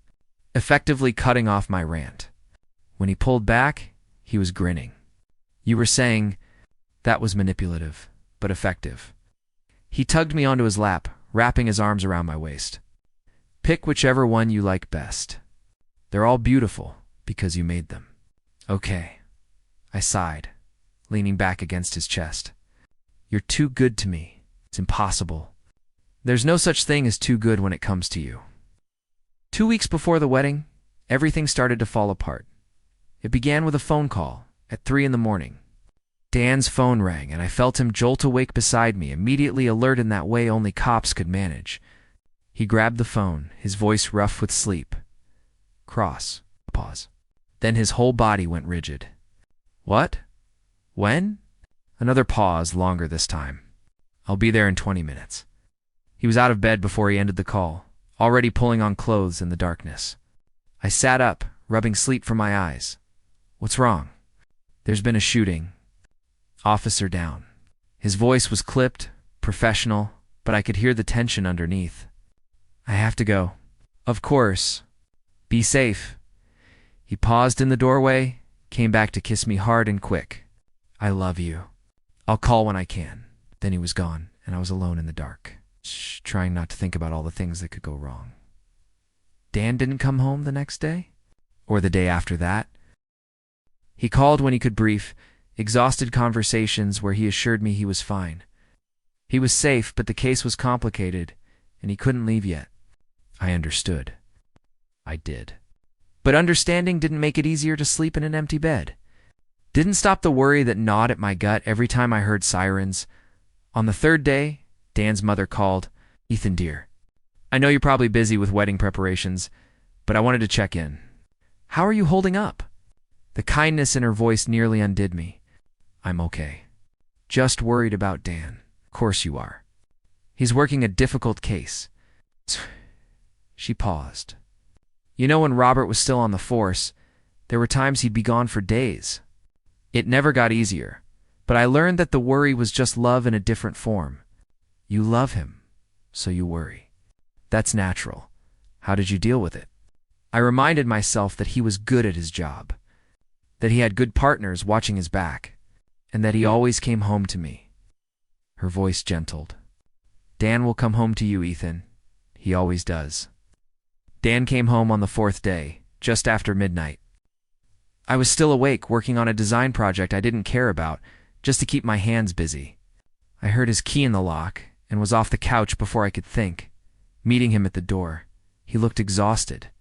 effectively cutting off my rant. When he pulled back, he was grinning. "You were saying..." That was manipulative, but effective. He tugged me onto his lap, wrapping his arms around my waist. "Pick whichever one you like best. They're all beautiful because you made them." "Okay," I sighed, leaning back against his chest. "You're too good to me. It's impossible. There's no such thing as too good when it comes to you." 2 weeks before the wedding, everything started to fall apart. It began with a phone call at 3 in the morning. Dan's phone rang, and I felt him jolt awake beside me, immediately alert in that way only cops could manage. He grabbed the phone, his voice rough with sleep. "Cross." Pause. Then his whole body went rigid. "What? When?" Another pause, longer this time. "I'll be there in 20 minutes. He was out of bed before he ended the call, already pulling on clothes in the darkness. I sat up, rubbing sleep from my eyes. "What's wrong?" "There's been a shooting. Officer down." His voice was clipped, professional, but I could hear the tension underneath. "I have to go." "Of course. Be safe." He paused in the doorway, came back to kiss me hard and quick. "I love you. I'll call when I can." Then he was gone, and I was alone in the dark, trying not to think about all the things that could go wrong. Dan didn't come home the next day? Or the day after that? He called when he could, brief, exhausted conversations where he assured me he was fine. He was safe, but the case was complicated, and he couldn't leave yet. I understood. I did. But understanding didn't make it easier to sleep in an empty bed. Didn't stop the worry that gnawed at my gut every time I heard sirens. On the third day, Dan's mother called. "Ethan, dear, I know you're probably busy with wedding preparations, but I wanted to check in. How are you holding up?" The kindness in her voice nearly undid me. "I'm okay. Just worried about Dan." "Of course you are. He's working a difficult case." She paused. "You know, when Robert was still on the force, there were times he'd be gone for days. It never got easier, but I learned that the worry was just love in a different form. You love him, so you worry. That's natural. How did you deal with it?" I reminded myself that he was good at his job, that he had good partners watching his back, and that he always came home to me. Her voice gentled. "Dan will come home to you, Ethan. He always does." Dan came home on the 4th day, just after midnight. I was still awake, working on a design project I didn't care about, just to keep my hands busy. I heard his key in the lock and was off the couch before I could think, meeting him at the door. He looked exhausted.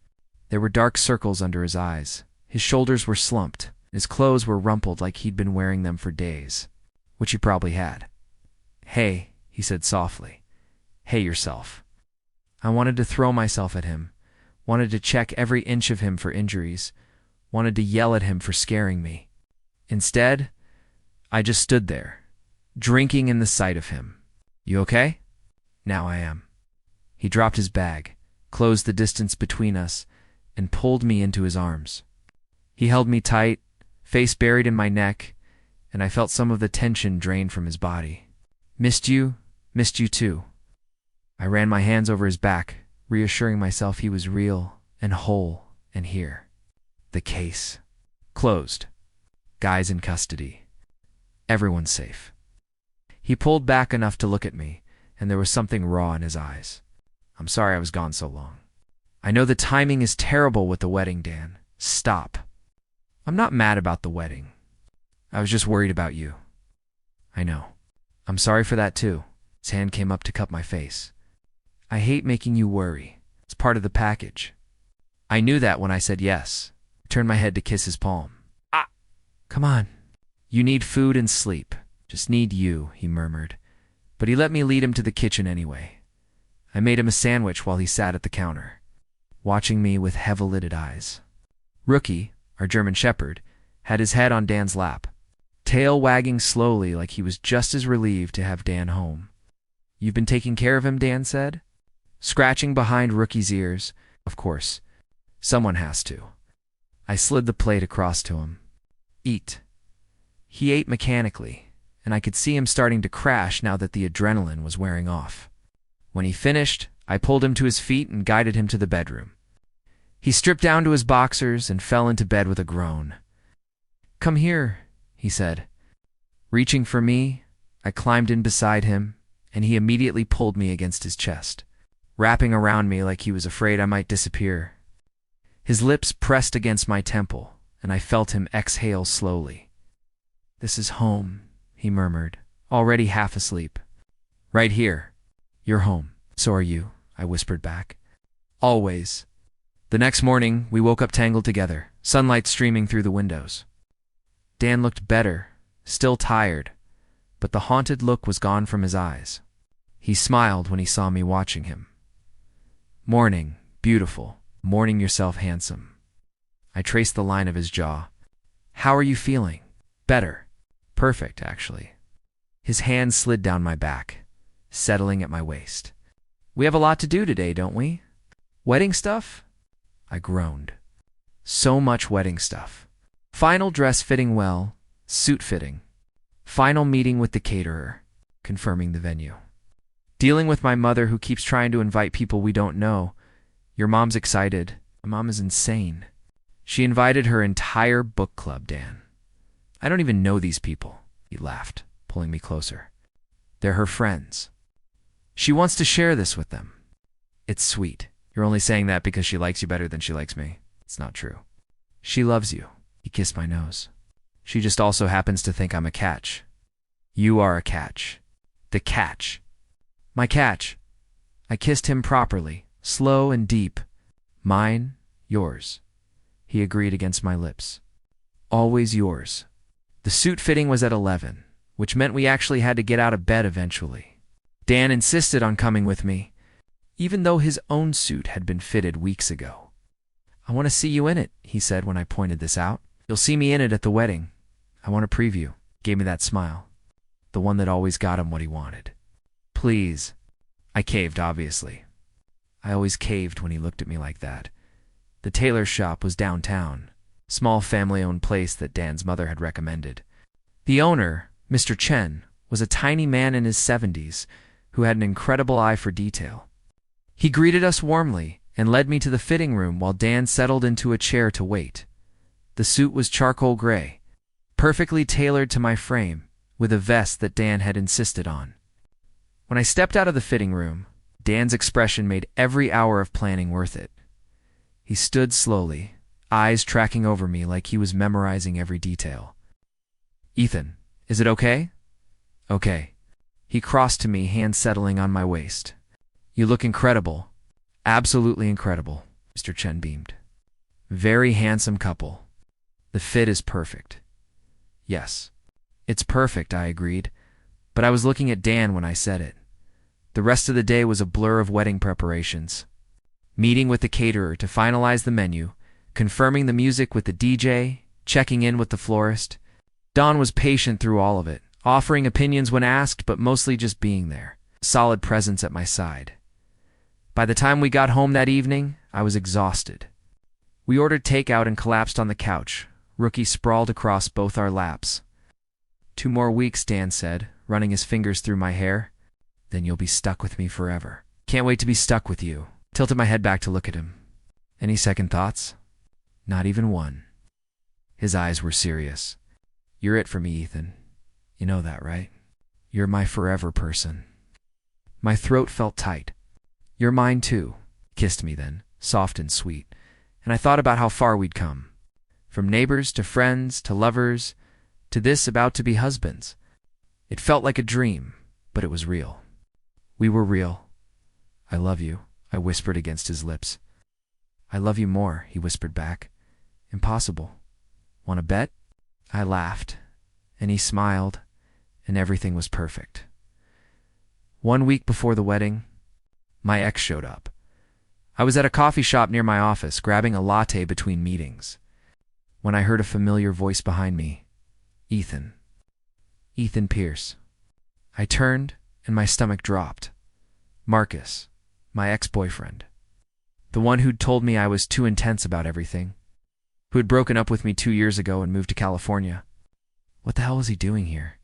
There were dark circles under his eyes. His shoulders were slumped. His clothes were rumpled like he'd been wearing them for days, which he probably had. "Hey," he said softly. "Hey yourself." I wanted to throw myself at him, wanted to check every inch of him for injuries, wanted to yell at him for scaring me. Instead, I just stood there, drinking in the sight of him. "You okay?" "Now I am." He dropped his bag, closed the distance between us, and pulled me into his arms. He held me tight, face buried in my neck, and I felt some of the tension drain from his body. Missed you too." I ran my hands over his back, reassuring myself he was real and whole and here. The case. Closed. Guys in custody. Everyone's safe. He pulled back enough to look at me, and there was something raw in his eyes. "I'm sorry I was gone so long." I know the timing is terrible with the wedding, Dan. Stop. I'm not mad about the wedding. I was just worried about you. I know. I'm sorry for that too. His hand came up to cup my face. I hate making you worry. It's part of the package. I knew that when I said yes. I turned my head to kiss his palm. Ah! Come on. You need food and sleep. Just need you, he murmured. But he let me lead him to the kitchen anyway. I made him a sandwich while he sat at the counter, watching me with heavy-lidded eyes. Rookie, our German shepherd, had his head on Dan's lap, tail wagging slowly like he was just as relieved to have Dan home. You've been taking care of him, Dan said, scratching behind Rookie's ears. Of course. Someone has to. I slid the plate across to him. Eat. He ate mechanically, and I could see him starting to crash now that the adrenaline was wearing off. When he finished, I pulled him to his feet and guided him to the bedroom. He stripped down to his boxers and fell into bed with a groan. Come here, he said. Reaching for me, I climbed in beside him, and he immediately pulled me against his chest, wrapping around me like he was afraid I might disappear. His lips pressed against my temple, and I felt him exhale slowly. This is home, he murmured, already half asleep. Right here. You're home. So are you, I whispered back. Always. The next morning, we woke up tangled together, sunlight streaming through the windows. Dan looked better, still tired, but the haunted look was gone from his eyes. He smiled when he saw me watching him. Morning, beautiful. Morning yourself, handsome. I traced the line of his jaw. How are you feeling? Better. Perfect, actually. His hand slid down my back, settling at my waist. We have a lot to do today, don't we? Wedding stuff? I groaned. So much wedding stuff. Final dress fitting well, suit fitting. Final meeting with the caterer, confirming the venue. Dealing with my mother who keeps trying to invite people we don't know. Your mom's excited. My mom is insane. She invited her entire book club, Dan. I don't even know these people, he laughed, pulling me closer. They're her friends. She wants to share this with them. It's sweet. You're only saying that because she likes you better than she likes me. It's not true. She loves you. He kissed my nose. She just also happens to think I'm a catch. You are a catch. The catch. My catch. I kissed him properly, slow and deep. Mine, yours. He agreed against my lips. Always yours. The suit fitting was at 11, which meant we actually had to get out of bed eventually. Dan insisted on coming with me, even though his own suit had been fitted weeks ago. I want to see you in it, he said when I pointed this out. You'll see me in it at the wedding. I want a preview. Gave me that smile. The one that always got him what he wanted. Please. I caved, obviously. I always caved when he looked at me like that. The tailor shop was downtown, small family-owned place that Dan's mother had recommended. The owner, Mr. Chen, was a tiny man in his 70s who had an incredible eye for detail. He greeted us warmly and led me to the fitting room while Dan settled into a chair to wait. The suit was charcoal gray, perfectly tailored to my frame, with a vest that Dan had insisted on. When I stepped out of the fitting room, Dan's expression made every hour of planning worth it. He stood slowly, eyes tracking over me like he was memorizing every detail. Ethan, is it okay? Okay. He crossed to me, hand settling on my waist. You look incredible. Absolutely incredible, Mr. Chen beamed. Very handsome couple. The fit is perfect. Yes. It's perfect, I agreed, but I was looking at Dan when I said it. The rest of the day was a blur of wedding preparations. Meeting with the caterer to finalize the menu, confirming the music with the DJ, checking in with the florist. Don was patient through all of it, offering opinions when asked, but mostly just being there, solid presence at my side. By the time we got home that evening, I was exhausted. We ordered takeout and collapsed on the couch, Rookie sprawled across both our laps. 2 more weeks, Dan said, running his fingers through my hair. Then you'll be stuck with me forever. Can't wait to be stuck with you. Tilted my head back to look at him. Any second thoughts? Not even one. His eyes were serious. You're it for me, Ethan. You know that, right? You're my forever person. My throat felt tight. You're mine too. Kissed me then, soft and sweet, and I thought about how far we'd come. From neighbors to friends to lovers to this about to be husbands. It felt like a dream, but it was real. We were real. I love you, I whispered against his lips. I love you more, he whispered back. Impossible. Want to bet? I laughed, and he smiled, and everything was perfect. 1 week before the wedding, my ex showed up. I was at a coffee shop near my office, grabbing a latte between meetings, when I heard a familiar voice behind me. Ethan. Ethan Pierce. I turned, and my stomach dropped. Marcus, my ex-boyfriend. The one who'd told me I was too intense about everything. Who had broken up with me 2 years ago and moved to California. What the hell was he doing here?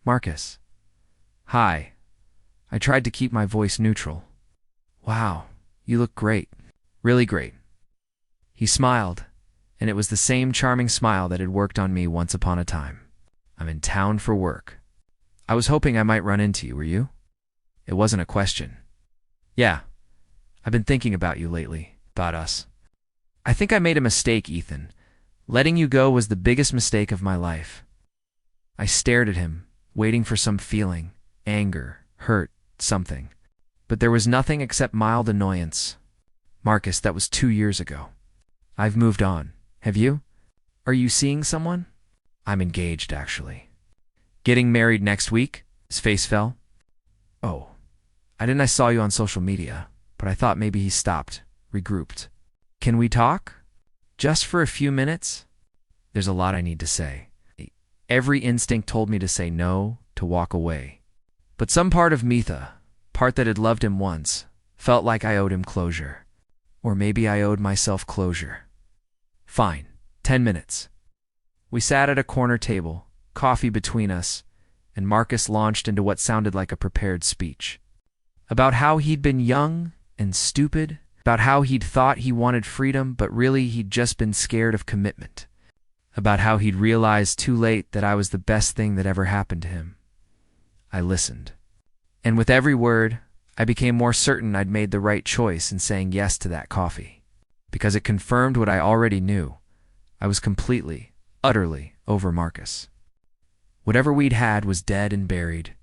Marcus. Hi. I tried to keep my voice neutral. Wow, you look great. Really great. He smiled, and it was the same charming smile that had worked on me once upon a time. I'm in town for work. I was hoping I might run into you, were you? It wasn't a question. Yeah. I've been thinking about you lately, about us. I think I made a mistake, Ethan. Letting you go was the biggest mistake of my life. I stared at him, waiting for some feeling, anger, hurt, something. But there was nothing except mild annoyance. Marcus, that was 2 years ago. I've moved on. Have you? Are you seeing someone? I'm engaged, actually. Getting married next week? His face fell. Oh, I saw you on social media, but I thought maybe he stopped, regrouped. Can we talk? Just for a few minutes? There's a lot I need to say. Every instinct told me to say no, to walk away. But some part of Mitha, part that had loved him once, felt like I owed him closure. Or maybe I owed myself closure. Fine, 10 minutes. We sat at a corner table, coffee between us, and Marcus launched into what sounded like a prepared speech. About how he'd been young and stupid, about how he'd thought he wanted freedom, but really he'd just been scared of commitment. About how he'd realized too late that I was the best thing that ever happened to him. I listened. And with every word, I became more certain I'd made the right choice in saying yes to that coffee. Because it confirmed what I already knew. I was completely, utterly over Marcus. Whatever we'd had was dead and buried,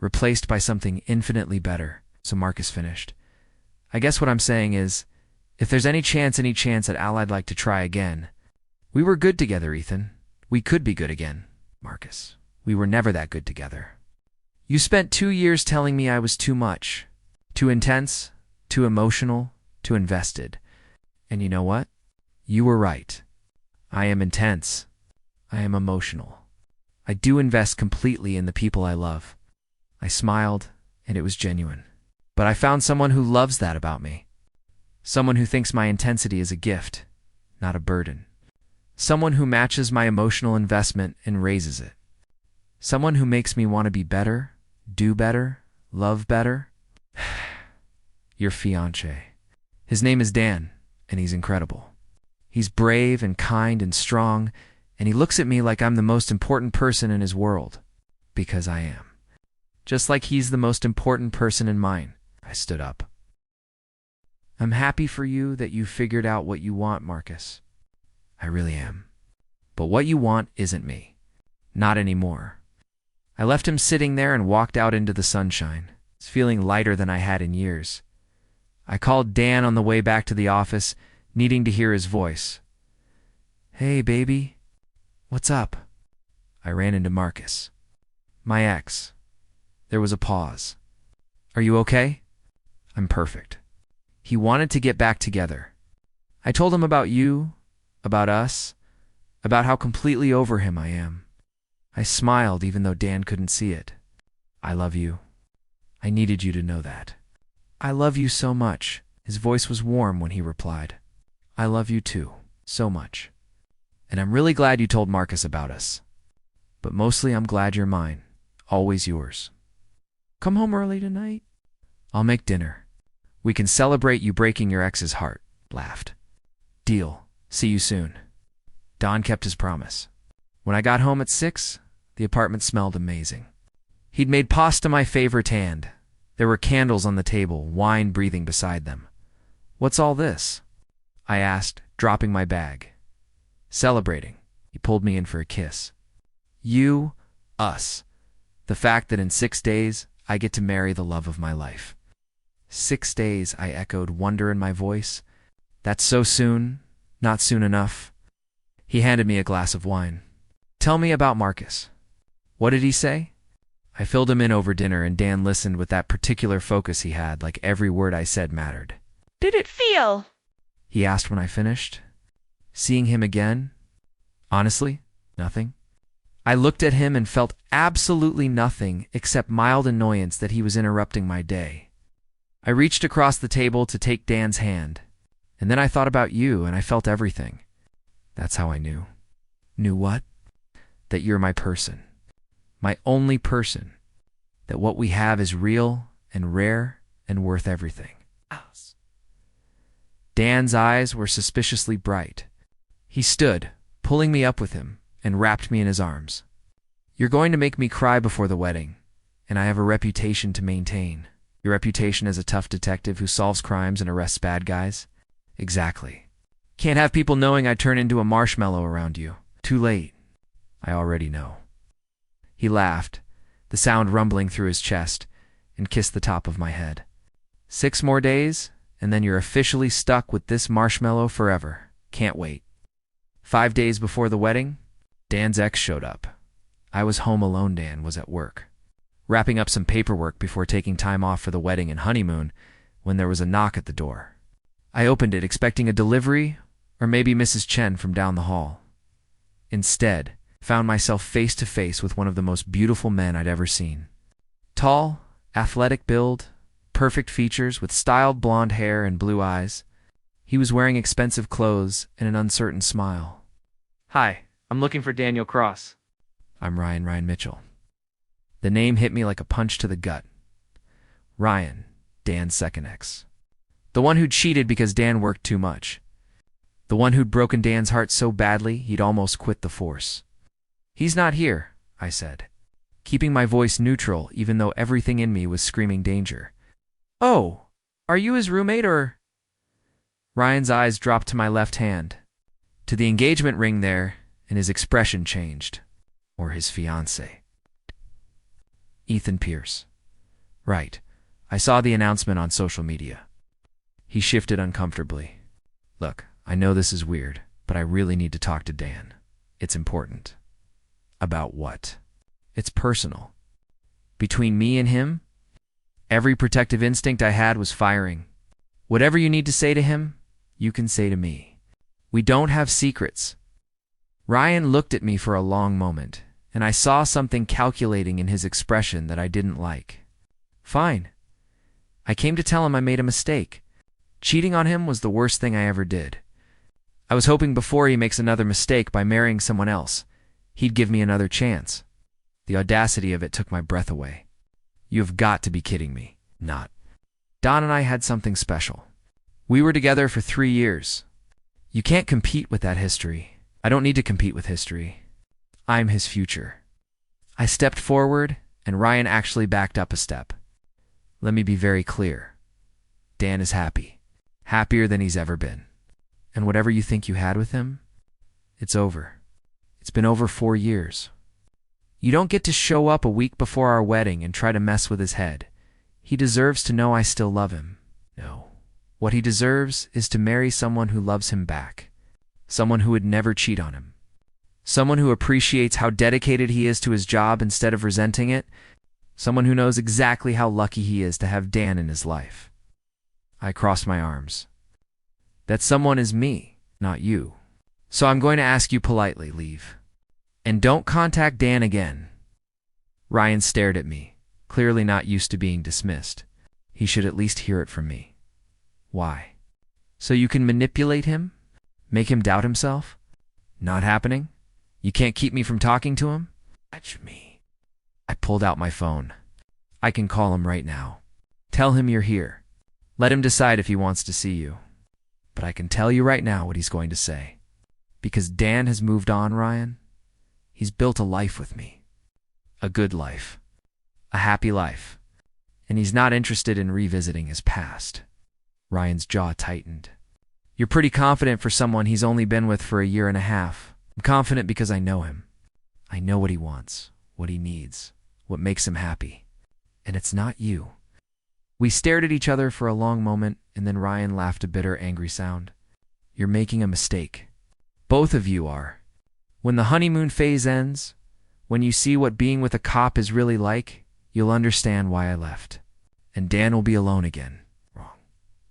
replaced by something infinitely better, so Marcus finished. I guess what I'm saying is, if there's any chance at Al, I'd like to try again. We were good together, Ethan. We could be good again, Marcus. We were never that good together. You spent 2 years telling me I was too much, too intense, too emotional, too invested. And you know what? You were right. I am intense. I am emotional. I do invest completely in the people I love. I smiled, and it was genuine. But I found someone who loves that about me. Someone who thinks my intensity is a gift, not a burden. Someone who matches my emotional investment and raises it. Someone who makes me want to be better, do better, love better. Your fiancé. His name is Dan, and he's incredible. He's brave and kind and strong, and he looks at me like I'm the most important person in his world. Because I am. Just like he's the most important person in mine. I stood up. I'm happy for you that you figured out what you want, Marcus. I really am. But what you want isn't me. Not anymore. I left him sitting there and walked out into the sunshine, feeling lighter than I had in years. I called Dan on the way back to the office, needing to hear his voice. Hey, baby. What's up? I ran into Marcus. My ex. There was a pause. Are you okay? I'm perfect. He wanted to get back together. I told him about you, about us, about how completely over him I am. I smiled even though Dan couldn't see it. I love you. I needed you to know that. I love you so much. His voice was warm when he replied. I love you too, so much. And I'm really glad you told Marcus about us. But mostly I'm glad you're mine, always yours. Come home early tonight? I'll make dinner. We can celebrate you breaking your ex's heart, laughed. Deal. See you soon. Don kept his promise. When I got home at 6, the apartment smelled amazing. He'd made pasta my favorite hand. There were candles on the table, wine breathing beside them. What's all this? I asked, dropping my bag. Celebrating, he pulled me in for a kiss. You, us. The fact that in 6 days, I get to marry the love of my life. 6 days, I echoed, wonder in my voice. That's so soon, not soon enough. He handed me a glass of wine. Tell me about Marcus. What did he say? I filled him in over dinner, and Dan listened with that particular focus he had, like every word I said mattered. Did it feel? He asked when I finished. Seeing him again? Honestly, nothing. I looked at him and felt absolutely nothing except mild annoyance that he was interrupting my day. I reached across the table to take Dan's hand, and then I thought about you and I felt everything. That's how I knew. Knew what? That you're my person. My only person. That what we have is real and rare and worth everything. Us. Dan's eyes were suspiciously bright. He stood, pulling me up with him, and wrapped me in his arms. You're going to make me cry before the wedding, and I have a reputation to maintain. Your reputation as a tough detective who solves crimes and arrests bad guys? Exactly. Can't have people knowing I turn into a marshmallow around you. Too late. I already know. He laughed, the sound rumbling through his chest, and kissed the top of my head. 6 more days, and then you're officially stuck with this marshmallow forever. Can't wait. 5 days before the wedding, Dan's ex showed up. I was home alone. Dan was at work, wrapping up some paperwork before taking time off for the wedding and honeymoon, when there was a knock at the door. I opened it expecting a delivery, or maybe Mrs. Chen from down the hall. Instead, found myself face to face with one of the most beautiful men I'd ever seen. Tall, athletic build, perfect features with styled blonde hair and blue eyes. He was wearing expensive clothes and an uncertain smile. Hi, I'm looking for Daniel Cross. I'm Ryan Mitchell. The name hit me like a punch to the gut. Ryan, Dan's second ex. The one who'd cheated because Dan worked too much. The one who'd broken Dan's heart so badly he'd almost quit the force. He's not here, I said, keeping my voice neutral even though everything in me was screaming danger. Oh, are you his roommate or... Ryan's eyes dropped to my left hand, to the engagement ring there, and his expression changed. Or his fiancé. Ethan Pierce. Right. I saw the announcement on social media. He shifted uncomfortably. Look, I know this is weird, but I really need to talk to Dan. It's important. About what? It's personal. Between me and him, every protective instinct I had was firing. Whatever you need to say to him, you can say to me. We don't have secrets. Ryan looked at me for a long moment, and I saw something calculating in his expression that I didn't like. Fine. I came to tell him I made a mistake. Cheating on him was the worst thing I ever did. I was hoping before he makes another mistake by marrying someone else, he'd give me another chance. The audacity of it took my breath away. You've got to be kidding me. Not. Don and I had something special. We were together for 3 years. You can't compete with that history. I don't need to compete with history. I'm his future. I stepped forward, and Ryan actually backed up a step. Let me be very clear. Dan is happy. Happier than he's ever been. And whatever you think you had with him, it's over. It's been over 4 years. You don't get to show up a week before our wedding and try to mess with his head. He deserves to know I still love him. No. What he deserves is to marry someone who loves him back. Someone who would never cheat on him. Someone who appreciates how dedicated he is to his job instead of resenting it. Someone who knows exactly how lucky he is to have Dan in his life. I crossed my arms. That someone is me, not you. So I'm going to ask you politely, leave. And don't contact Dan again. Ryan stared at me, clearly not used to being dismissed. He should at least hear it from me. Why? So you can manipulate him? Make him doubt himself? Not happening? You can't keep me from talking to him? Touch me. I pulled out my phone. I can call him right now. Tell him you're here. Let him decide if he wants to see you. But I can tell you right now what he's going to say. Because Dan has moved on, Ryan. He's built a life with me. A good life. A happy life. And he's not interested in revisiting his past. Ryan's jaw tightened. You're pretty confident for someone he's only been with for a year and a half. I'm confident because I know him. I know what he wants, what he needs, what makes him happy. And it's not you. We stared at each other for a long moment, and then Ryan laughed a bitter, angry sound. You're making a mistake. Both of you are. When the honeymoon phase ends, when you see what being with a cop is really like, you'll understand why I left. And Dan will be alone again. Wrong.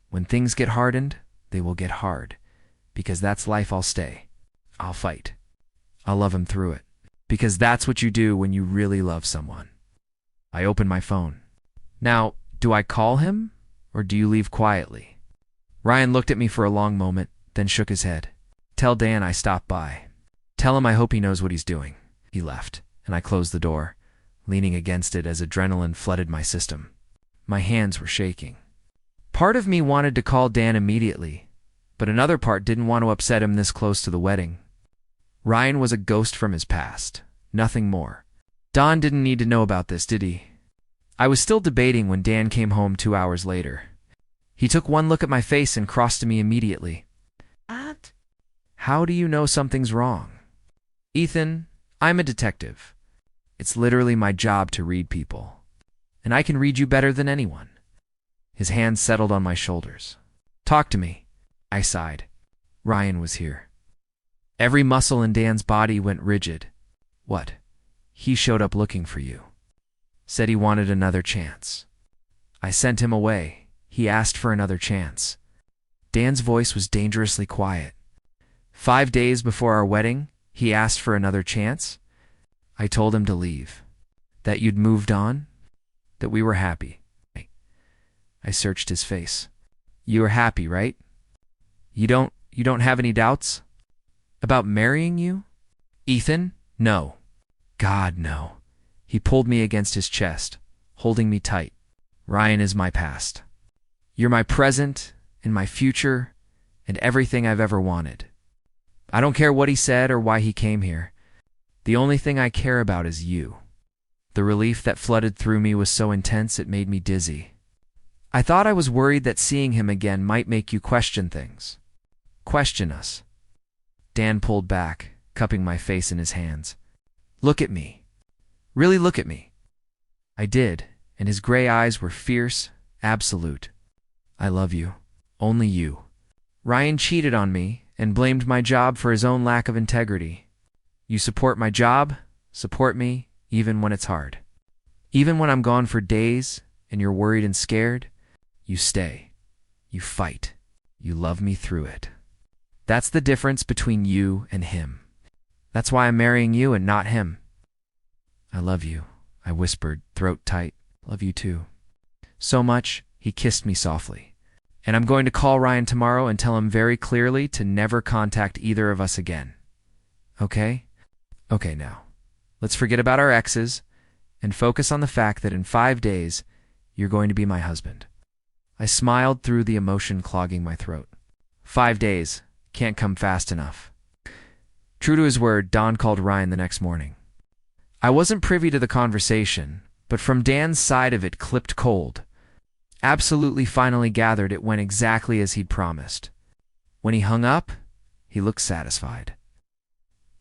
When things get hardened, they will get hard. Because that's life. I'll stay. I'll fight. I'll love him through it. Because that's what you do when you really love someone. I opened my phone. Now, do I call him, or do you leave quietly? Ryan looked at me for a long moment, then shook his head. Tell Dan I stopped by. Tell him I hope he knows what he's doing. He left, and I closed the door, leaning against it as adrenaline flooded my system. My hands were shaking. Part of me wanted to call Dan immediately, but another part didn't want to upset him this close to the wedding. Ryan was a ghost from his past, nothing more. Don didn't need to know about this, did he? I was still debating when Dan came home 2 hours later. He took one look at my face and crossed to me immediately. What? How do you know something's wrong? Ethan, I'm a detective. It's literally my job to read people. And I can read you better than anyone. His hands settled on my shoulders. Talk to me. I sighed. Ryan was here. Every muscle in Dan's body went rigid. What? He showed up looking for you. Said he wanted another chance. I sent him away. He asked for another chance. Dan's voice was dangerously quiet. 5 days before our wedding, he asked for another chance. I told him to leave. That you'd moved on. That we were happy. I searched his face. You were happy, right? You don't have any doubts? About marrying you? Ethan? No. God, no. He pulled me against his chest, holding me tight. Ryan is my past. You're my present and my future and everything I've ever wanted. I don't care what he said or why he came here. The only thing I care about is you. The relief that flooded through me was so intense it made me dizzy. I thought I was worried that seeing him again might make you question things. Question us. Dan pulled back, cupping my face in his hands. Look at me. Really look at me. I did, and his gray eyes were fierce, absolute. I love you. Only you. Ryan cheated on me and blamed my job for his own lack of integrity. You support my job, support me, even when it's hard. Even when I'm gone for days and you're worried and scared, you stay. You fight. You love me through it. That's the difference between you and him. That's why I'm marrying you and not him. I love you, I whispered, throat tight. Love you too. So much, he kissed me softly. And I'm going to call Ryan tomorrow and tell him very clearly to never contact either of us again. Okay? Okay, now. Let's forget about our exes and focus on the fact that in 5 days, you're going to be my husband. I smiled through the emotion clogging my throat. 5 days. Can't come fast enough. True to his word, Don called Ryan the next morning. I wasn't privy to the conversation, but from Dan's side of it clipped cold. Absolutely finally gathered it went exactly as he'd promised. When he hung up, he looked satisfied.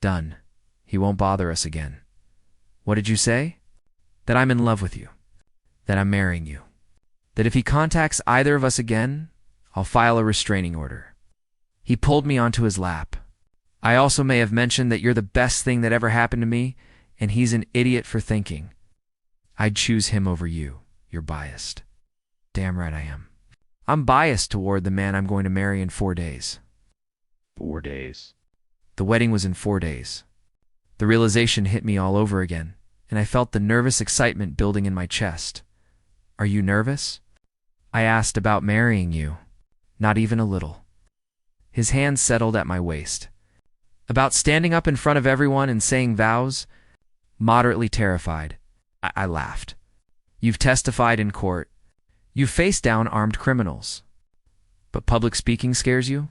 Done. He won't bother us again. What did you say? That I'm in love with you. That I'm marrying you. That if he contacts either of us again, I'll file a restraining order. He pulled me onto his lap. I also may have mentioned that you're the best thing that ever happened to me, and he's an idiot for thinking. I'd choose him over you. You're biased. Damn right I am. I'm biased toward the man I'm going to marry in 4 days. 4 days. The wedding was in 4 days. The realization hit me all over again, and I felt the nervous excitement building in my chest. Are you nervous? I asked about marrying you. Not even a little. His hands settled at my waist. About standing up in front of everyone and saying vows? Moderately terrified. I laughed. You've testified in court. You've faced down armed criminals. But public speaking scares you?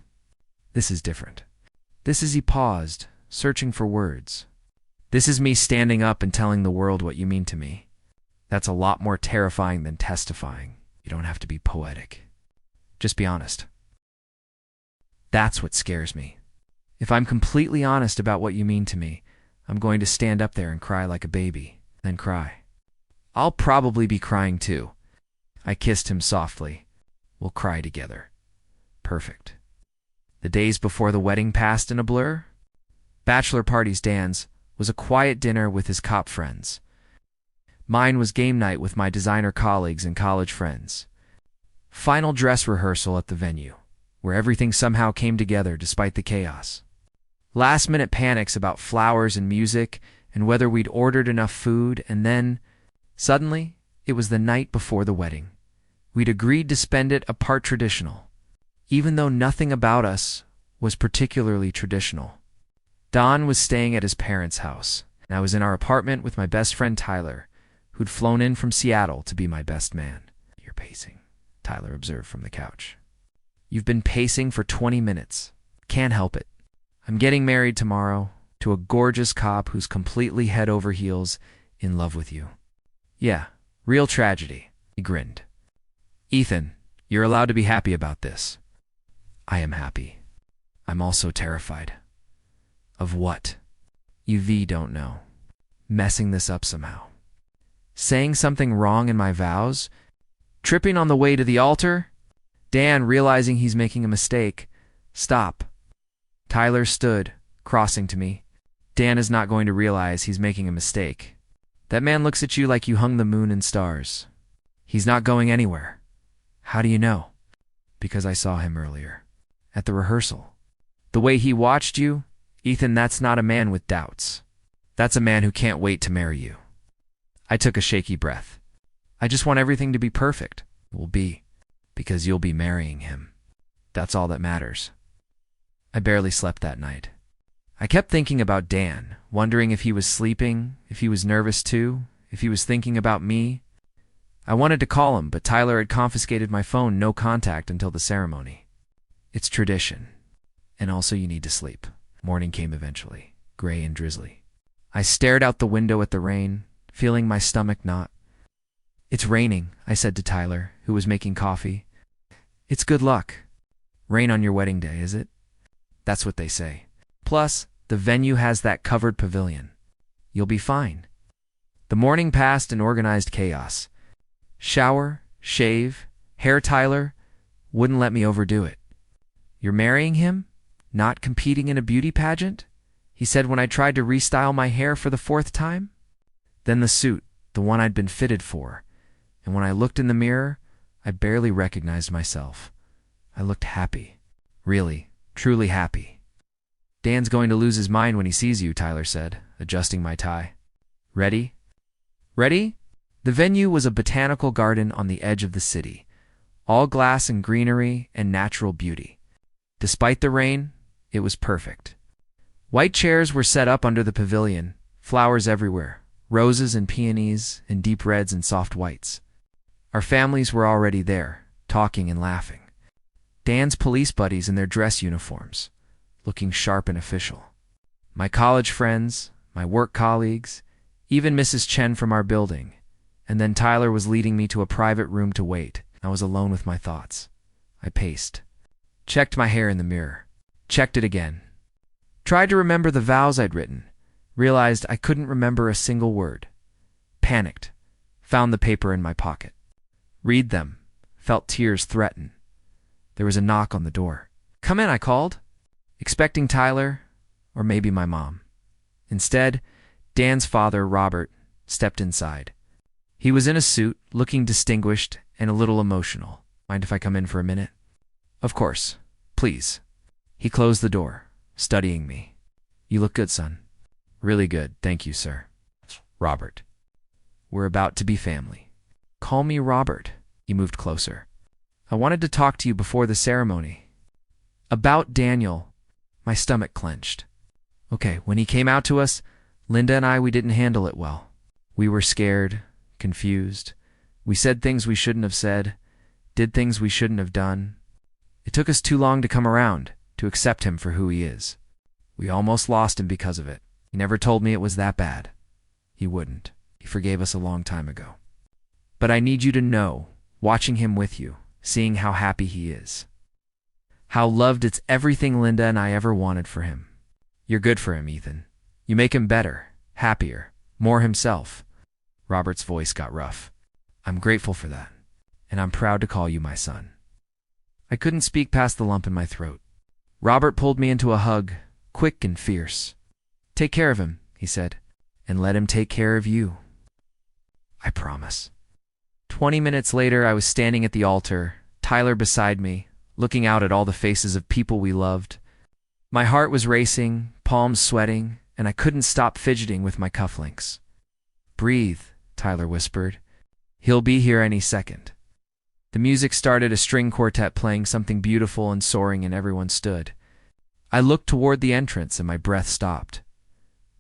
This is different. This is he paused, searching for words. This is me standing up and telling the world what you mean to me. That's a lot more terrifying than testifying. You don't have to be poetic. Just be honest. That's what scares me. If I'm completely honest about what you mean to me, I'm going to stand up there and cry like a baby, then cry. I'll probably be crying too. I kissed him softly. We'll cry together. Perfect. The days before the wedding passed in a blur. Bachelor parties Dan's was a quiet dinner with his cop friends. Mine was game night with my designer colleagues and college friends. Final dress rehearsal at the venue, where everything somehow came together despite the chaos. Last-minute panics about flowers and music and whether we'd ordered enough food, and then, suddenly, it was the night before the wedding. We'd agreed to spend it apart traditional, even though nothing about us was particularly traditional. Don was staying at his parents' house, and I was in our apartment with my best friend Tyler, who'd flown in from Seattle to be my best man. You're pacing, Tyler observed from the couch. You've been pacing for 20 minutes. Can't help it. I'm getting married tomorrow to a gorgeous cop who's completely head over heels in love with you. Yeah, real tragedy, he grinned. Ethan, you're allowed to be happy about this. I am happy. I'm also terrified. Of what? You don't know. Messing this up somehow. Saying something wrong in my vows? Tripping on the way to the altar? Dan, realizing he's making a mistake. Stop. Tyler stood, crossing to me. Dan is not going to realize he's making a mistake. That man looks at you like you hung the moon and stars. He's not going anywhere. How do you know? Because I saw him earlier. At the rehearsal. The way he watched you, Ethan, that's not a man with doubts. That's a man who can't wait to marry you. I took a shaky breath. I just want everything to be perfect. It will be. Because you'll be marrying him. That's all that matters. I barely slept that night. I kept thinking about Dan, wondering if he was sleeping, if he was nervous too, if he was thinking about me. I wanted to call him, but Tyler had confiscated my phone, no contact until the ceremony. It's tradition. And also you need to sleep. Morning came eventually, gray and drizzly. I stared out the window at the rain, feeling my stomach knot. It's raining, I said to Tyler, who was making coffee. It's good luck. Rain on your wedding day, is it? That's what they say. Plus, the venue has that covered pavilion. You'll be fine. The morning passed in organized chaos. Shower, shave, hair. Tyler wouldn't let me overdo it. You're marrying him? Not competing in a beauty pageant? He said when I tried to restyle my hair for the 4th time. Then the suit, the one I'd been fitted for. And when I looked in the mirror, I barely recognized myself. I looked happy. Really, truly happy. Dan's going to lose his mind when he sees you, Tyler said, adjusting my tie. Ready? Ready? The venue was a botanical garden on the edge of the city, all glass and greenery and natural beauty. Despite the rain, it was perfect. White chairs were set up under the pavilion, flowers everywhere, roses and peonies and deep reds and soft whites. Our families were already there, talking and laughing. Dan's police buddies in their dress uniforms, looking sharp and official. My college friends, my work colleagues, even Mrs. Chen from our building. And then Tyler was leading me to a private room to wait. I was alone with my thoughts. I paced. Checked my hair in the mirror. Checked it again. Tried to remember the vows I'd written. Realized I couldn't remember a single word. Panicked. Found the paper in my pocket. Read them. Felt tears threaten. There was a knock on the door. Come in, I called, expecting Tyler or maybe my mom. Instead, Dan's father, Robert, stepped inside. He was in a suit, looking distinguished and a little emotional. Mind if I come in for a minute? Of course. Please. He closed the door, studying me. You look good, son. Really good, thank you, sir. Robert. We're about to be family. Call me Robert. He moved closer. I wanted to talk to you before the ceremony. About Daniel. My stomach clenched. Okay, when he came out to us, Linda and we didn't handle it well. We were scared, confused. We said things we shouldn't have said, did things we shouldn't have done. It took us too long to come around, to accept him for who he is. We almost lost him because of it. He never told me it was that bad. He wouldn't. He forgave us a long time ago. But I need you to know, watching him with you, seeing how happy he is. How loved, it's everything Linda and I ever wanted for him. You're good for him, Ethan. You make him better, happier, more himself. Robert's voice got rough. I'm grateful for that, and I'm proud to call you my son. I couldn't speak past the lump in my throat. Robert pulled me into a hug, quick and fierce. Take care of him, he said, and let him take care of you. I promise. 20 minutes later, I was standing at the altar, Tyler beside me, looking out at all the faces of people we loved. My heart was racing, palms sweating, and I couldn't stop fidgeting with my cufflinks. Breathe, Tyler whispered. He'll be here any second. The music started, a string quartet playing something beautiful and soaring, and everyone stood. I looked toward the entrance and my breath stopped.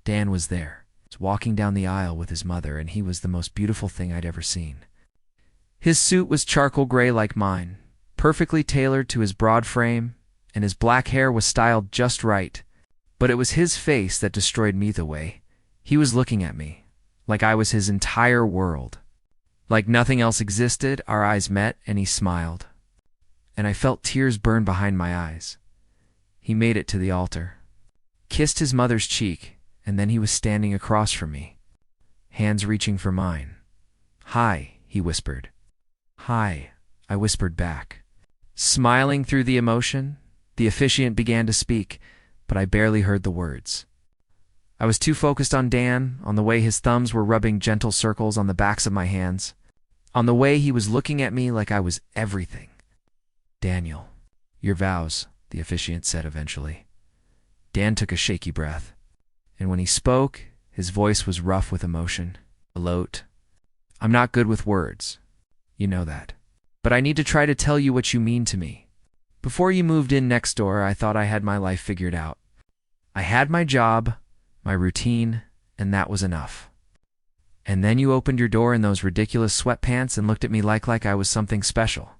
Dan was there, walking down the aisle with his mother, and he was the most beautiful thing I'd ever seen. His suit was charcoal gray like mine, perfectly tailored to his broad frame, and his black hair was styled just right. But it was his face that destroyed me the way. He was looking at me, like I was his entire world. Like nothing else existed, our eyes met and he smiled. And I felt tears burn behind my eyes. He made it to the altar, kissed his mother's cheek, and then he was standing across from me, hands reaching for mine. Hi, he whispered. Hi, I whispered back. Smiling through the emotion, the officiant began to speak, but I barely heard the words. I was too focused on Dan, on the way his thumbs were rubbing gentle circles on the backs of my hands, on the way he was looking at me like I was everything. Daniel, your vows, the officiant said eventually. Dan took a shaky breath, and when he spoke, his voice was rough with emotion. Alot, I'm not good with words. You know that. But I need to try to tell you what you mean to me. Before you moved in next door, I thought I had my life figured out. I had my job, my routine, and that was enough. And then you opened your door in those ridiculous sweatpants and looked at me like I was something special.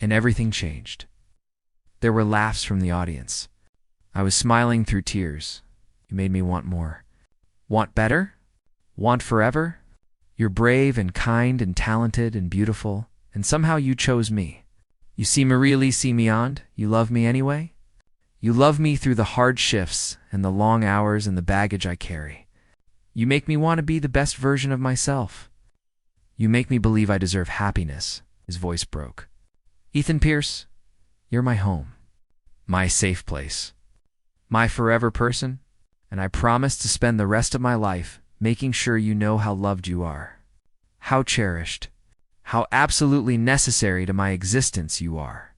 And everything changed. There were laughs from the audience. I was smiling through tears. You made me want more. Want better? Want forever? You're brave and kind and talented and beautiful, and somehow you chose me. You really see beyond? You love me anyway? You love me through the hard shifts and the long hours and the baggage I carry. You make me want to be the best version of myself. You make me believe I deserve happiness. His voice broke. Ethan Pierce, you're my home, my safe place, my forever person, and I promise to spend the rest of my life making sure you know how loved you are, how cherished, how absolutely necessary to my existence you are.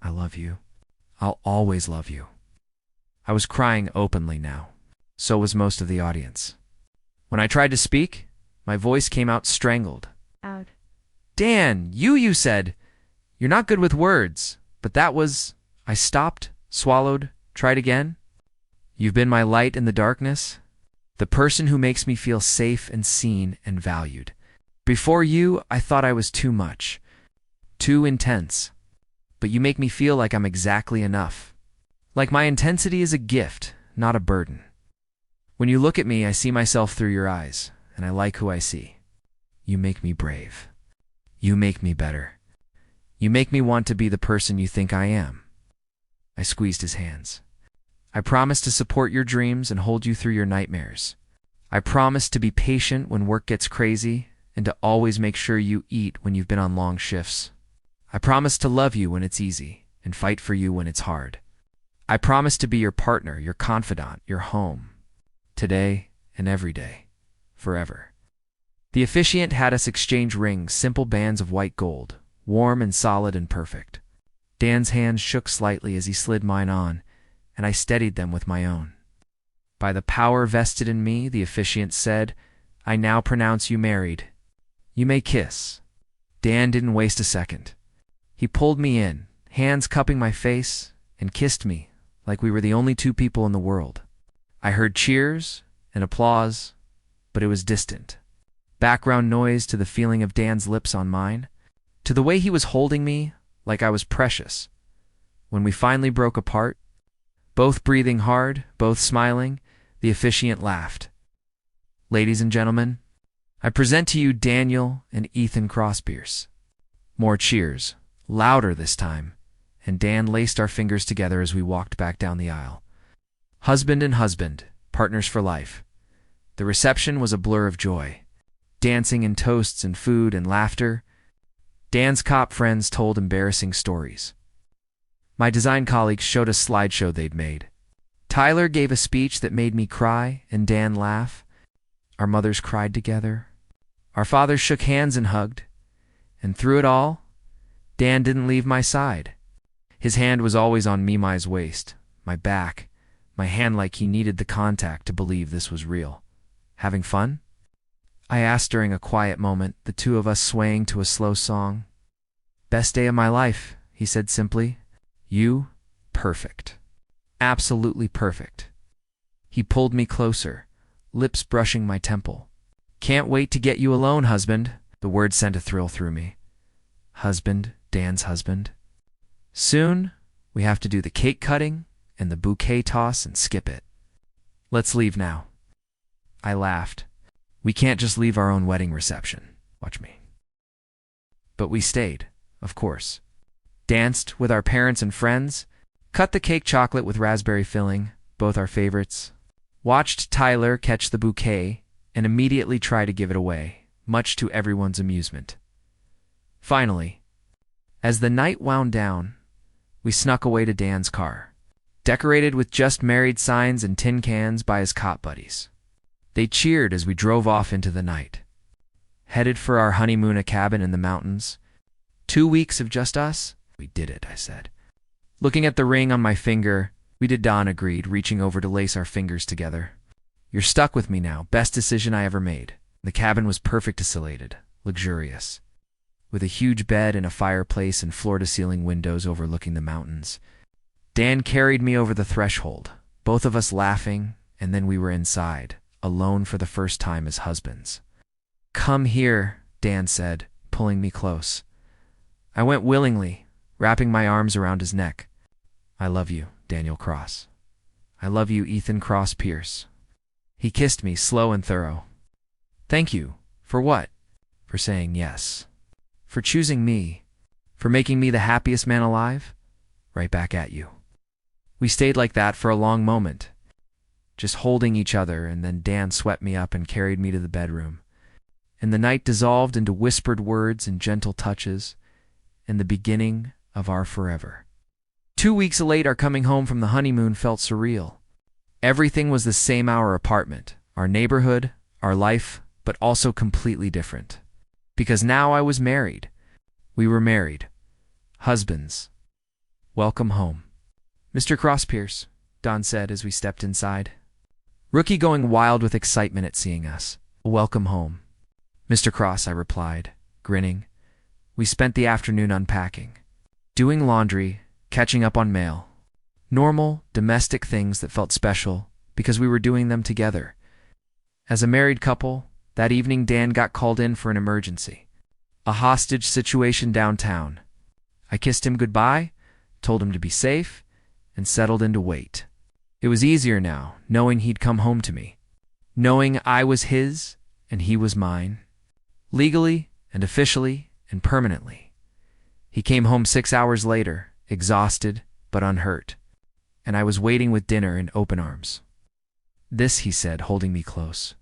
I love you. I'll always love you. I was crying openly now. So was most of the audience. When I tried to speak, my voice came out strangled. Out. Dan, you said. You're not good with words, but that was... I stopped, swallowed, tried again. You've been my light in the darkness, the person who makes me feel safe and seen and valued. Before you, I thought I was too much, too intense. But you make me feel like I'm exactly enough. Like my intensity is a gift, not a burden. When you look at me, I see myself through your eyes, and I like who I see. You make me brave. You make me better. You make me want to be the person you think I am. I squeezed his hands. I promise to support your dreams and hold you through your nightmares. I promise to be patient when work gets crazy and to always make sure you eat when you've been on long shifts. I promise to love you when it's easy and fight for you when it's hard. I promise to be your partner, your confidant, your home, today and every day, forever. The officiant had us exchange rings, simple bands of white gold, warm and solid and perfect. Dan's hands shook slightly as he slid mine on, and I steadied them with my own. By the power vested in me, the officiant said, I now pronounce you married. You may kiss. Dan didn't waste a second. He pulled me in, hands cupping my face, and kissed me like we were the only two people in the world. I heard cheers and applause, but it was distant. Background noise to the feeling of Dan's lips on mine, to the way he was holding me like I was precious. When we finally broke apart, both breathing hard, both smiling, the officiant laughed. Ladies and gentlemen, I present to you Daniel and Ethan Crosspierce. More cheers, louder this time, and Dan laced our fingers together as we walked back down the aisle. Husband and husband, partners for life. The reception was a blur of joy. Dancing and toasts and food and laughter. Dan's cop friends told embarrassing stories. My design colleagues showed a slideshow they'd made. Tyler gave a speech that made me cry and Dan laugh. Our mothers cried together. Our fathers shook hands and hugged. And through it all, Dan didn't leave my side. His hand was always on Mimai's waist, my back, my hand like he needed the contact to believe this was real. Having fun? I asked during a quiet moment, the two of us swaying to a slow song. Best day of my life, he said simply. You, perfect. Absolutely perfect. He pulled me closer, lips brushing my temple. Can't wait to get you alone, husband. The word sent a thrill through me. Husband, Dan's husband. Soon, we have to do the cake cutting and the bouquet toss and skip it. Let's leave now. I laughed. We can't just leave our own wedding reception. Watch me. But we stayed, of course. Danced with our parents and friends. Cut the cake chocolate with raspberry filling, both our favorites. Watched Tyler catch the bouquet and immediately try to give it away, much to everyone's amusement. Finally, as the night wound down, we snuck away to Dan's car, decorated with just married signs and tin cans by his cop buddies. They cheered as we drove off into the night. Headed for our honeymoon, a cabin in the mountains. 2 weeks of just us? We did it, I said. Looking at the ring on my finger, we did, Don agreed, reaching over to lace our fingers together. You're stuck with me now. Best decision I ever made. The cabin was perfect, isolated, luxurious, with a huge bed and a fireplace and floor-to-ceiling windows overlooking the mountains. Dan carried me over the threshold, both of us laughing, and then we were inside, alone for the first time as husbands. Come here, Dan said, pulling me close. I went willingly, wrapping my arms around his neck. I love you, Daniel Cross. I love you, Ethan Cross Pierce. He kissed me, slow and thorough. Thank you. For what? For saying yes. For choosing me. For making me the happiest man alive. Right back at you. We stayed like that for a long moment, just holding each other, and then Dan swept me up and carried me to the bedroom. And the night dissolved into whispered words and gentle touches, and the beginning of our forever. 2 weeks late, our coming home from the honeymoon felt surreal. Everything was the same, our apartment, our neighborhood, our life, but also completely different. Because now I was married. We were married. Husbands. Welcome home. Mr. Crosspierce, Don said as we stepped inside. Rookie going wild with excitement at seeing us. Welcome home. Mr. Cross, I replied, grinning. We spent the afternoon unpacking, doing laundry, catching up on mail. Normal, domestic things that felt special because we were doing them together. As a married couple, that evening Dan got called in for an emergency. A hostage situation downtown. I kissed him goodbye, told him to be safe, and settled in to wait. It was easier now, knowing he'd come home to me. Knowing I was his and he was mine. Legally and officially and permanently. He came home 6 hours later, exhausted but unhurt. And I was waiting with dinner in open arms. This, he said, holding me close,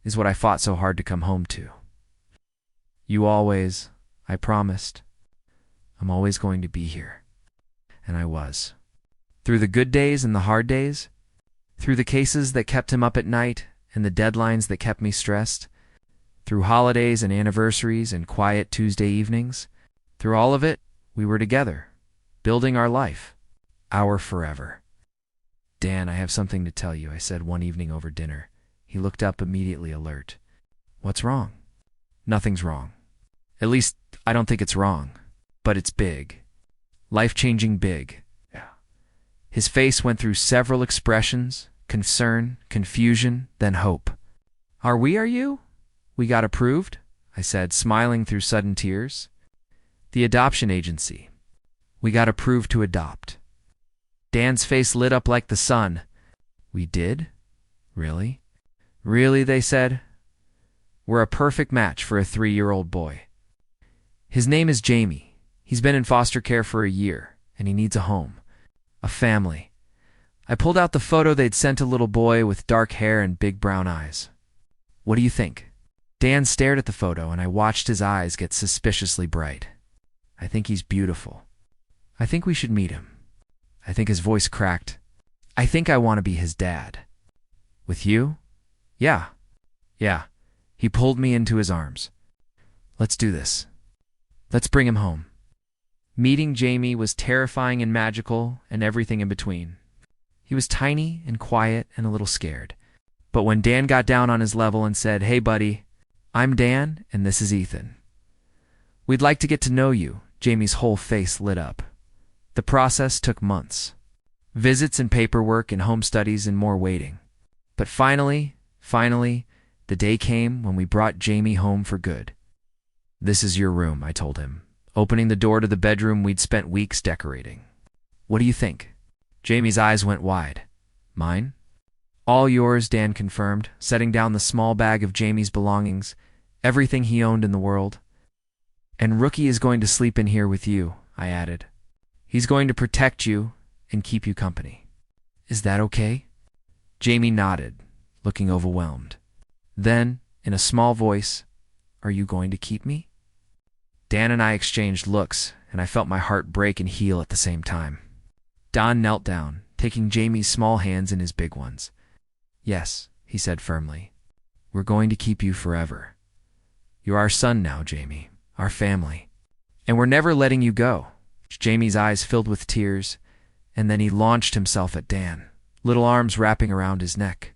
is what I fought so hard to come home to. You always, I promised. I'm always going to be here. And I was. Through the good days and the hard days, through the cases that kept him up at night and the deadlines that kept me stressed, through holidays and anniversaries and quiet Tuesday evenings, through all of it, we were together, building our life, our forever. Dan, I have something to tell you, I said one evening over dinner. He looked up immediately, alert. What's wrong? Nothing's wrong. At least, I don't think it's wrong. But it's big. Life-changing big. Yeah. His face went through several expressions, concern, confusion, then hope. Are you? We got approved? I said, smiling through sudden tears. The adoption agency. We got approved to adopt. Dan's face lit up like the sun. We did? Really? Really, they said. We're a perfect match for a 3-year-old boy. His name is Jamie. He's been in foster care for a year, and he needs a home. A family. I pulled out the photo they'd sent a little boy with dark hair and big brown eyes. What do you think? Dan stared at the photo, and I watched his eyes get suspiciously bright. I think he's beautiful. I think we should meet him. I think his voice cracked. I think I want to be his dad. With you? Yeah. He pulled me into his arms. Let's do this. Let's bring him home. Meeting Jamie was terrifying and magical and everything in between. He was tiny and quiet and a little scared. But when Dan got down on his level and said, "Hey, buddy, I'm Dan and this is Ethan. We'd like to get to know you," Jamie's whole face lit up. The process took months. Visits and paperwork and home studies and more waiting. But finally, the day came when we brought Jamie home for good. "This is your room," I told him, opening the door to the bedroom we'd spent weeks decorating. "What do you think?" Jamie's eyes went wide. "Mine?" "All yours," Dan confirmed, setting down the small bag of Jamie's belongings, everything he owned in the world. "And Rookie is going to sleep in here with you," I added. "He's going to protect you and keep you company. Is that okay?" Jamie nodded, looking overwhelmed. Then, in a small voice, "Are you going to keep me?" Dan and I exchanged looks, and I felt my heart break and heal at the same time. Don knelt down, taking Jamie's small hands in his big ones. "Yes," he said firmly. "We're going to keep you forever. You're our son now, Jamie, our family. And we're never letting you go." Jamie's eyes filled with tears, and then he launched himself at Dan, little arms wrapping around his neck.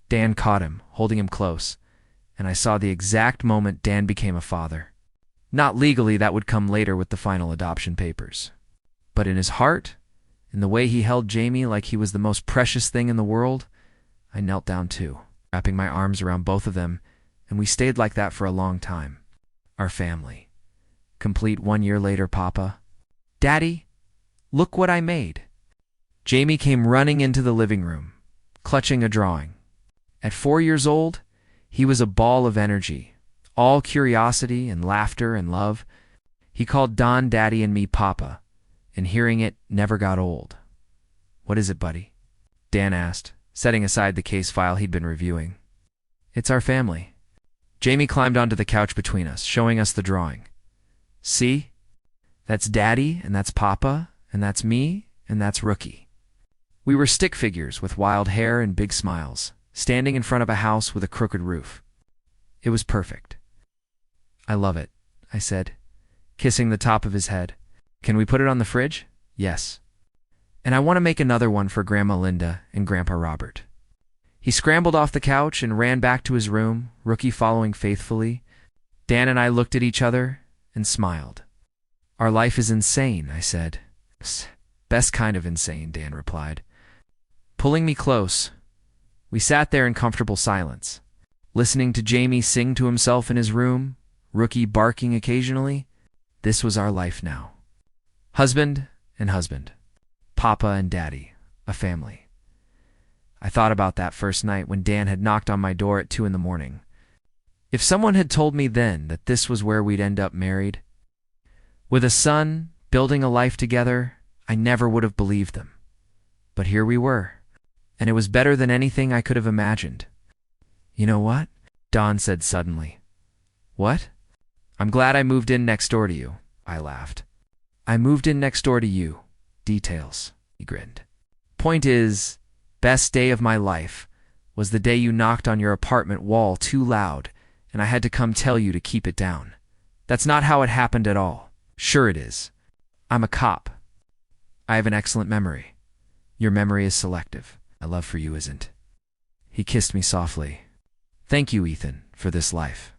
Dan caught him, holding him close, and I saw the exact moment Dan became a father. Not legally, that would come later with the final adoption papers. But in his heart, in the way he held Jamie like he was the most precious thing in the world, I knelt down too, wrapping my arms around both of them, and we stayed like that for a long time. Our family. Complete 1 year later, Papa. "Daddy, look what I made." Jamie came running into the living room, clutching a drawing. At 4 years old, he was a ball of energy, all curiosity and laughter and love. He called Don Daddy and me Papa, and hearing it never got old. "What is it, buddy?" Dan asked, setting aside the case file he'd been reviewing. "It's our family." Jamie climbed onto the couch between us, showing us the drawing. "See? That's Daddy, and that's Papa, and that's me, and that's Rookie." We were stick figures with wild hair and big smiles, standing in front of a house with a crooked roof. It was perfect. "I love it," I said, kissing the top of his head. "Can we put it on the fridge?" "Yes. And I want to make another one for Grandma Linda and Grandpa Robert." He scrambled off the couch and ran back to his room, Rookie following faithfully. Dan and I looked at each other and smiled. "Our life is insane," I said. "Best kind of insane," Dan replied. Pulling me close, we sat there in comfortable silence, listening to Jamie sing to himself in his room, Rookie barking occasionally. This was our life now. Husband and husband. Papa and Daddy. A family. I thought about that first night when Dan had knocked on my door at 2 a.m. If someone had told me then that this was where we'd end up married, with a son, building a life together, I never would have believed them. But here we were, and it was better than anything I could have imagined. "You know what?" Don said suddenly. "What?" "I'm glad I moved in next door to you," I laughed. "I moved in next door to you. Details," he grinned. "Point is, best day of my life was the day you knocked on your apartment wall too loud, and I had to come tell you to keep it down. That's not how it happened at all." "Sure it is. I'm a cop. I have an excellent memory. Your memory is selective. My love for you isn't." He kissed me softly. "Thank you, Ethan, for this life.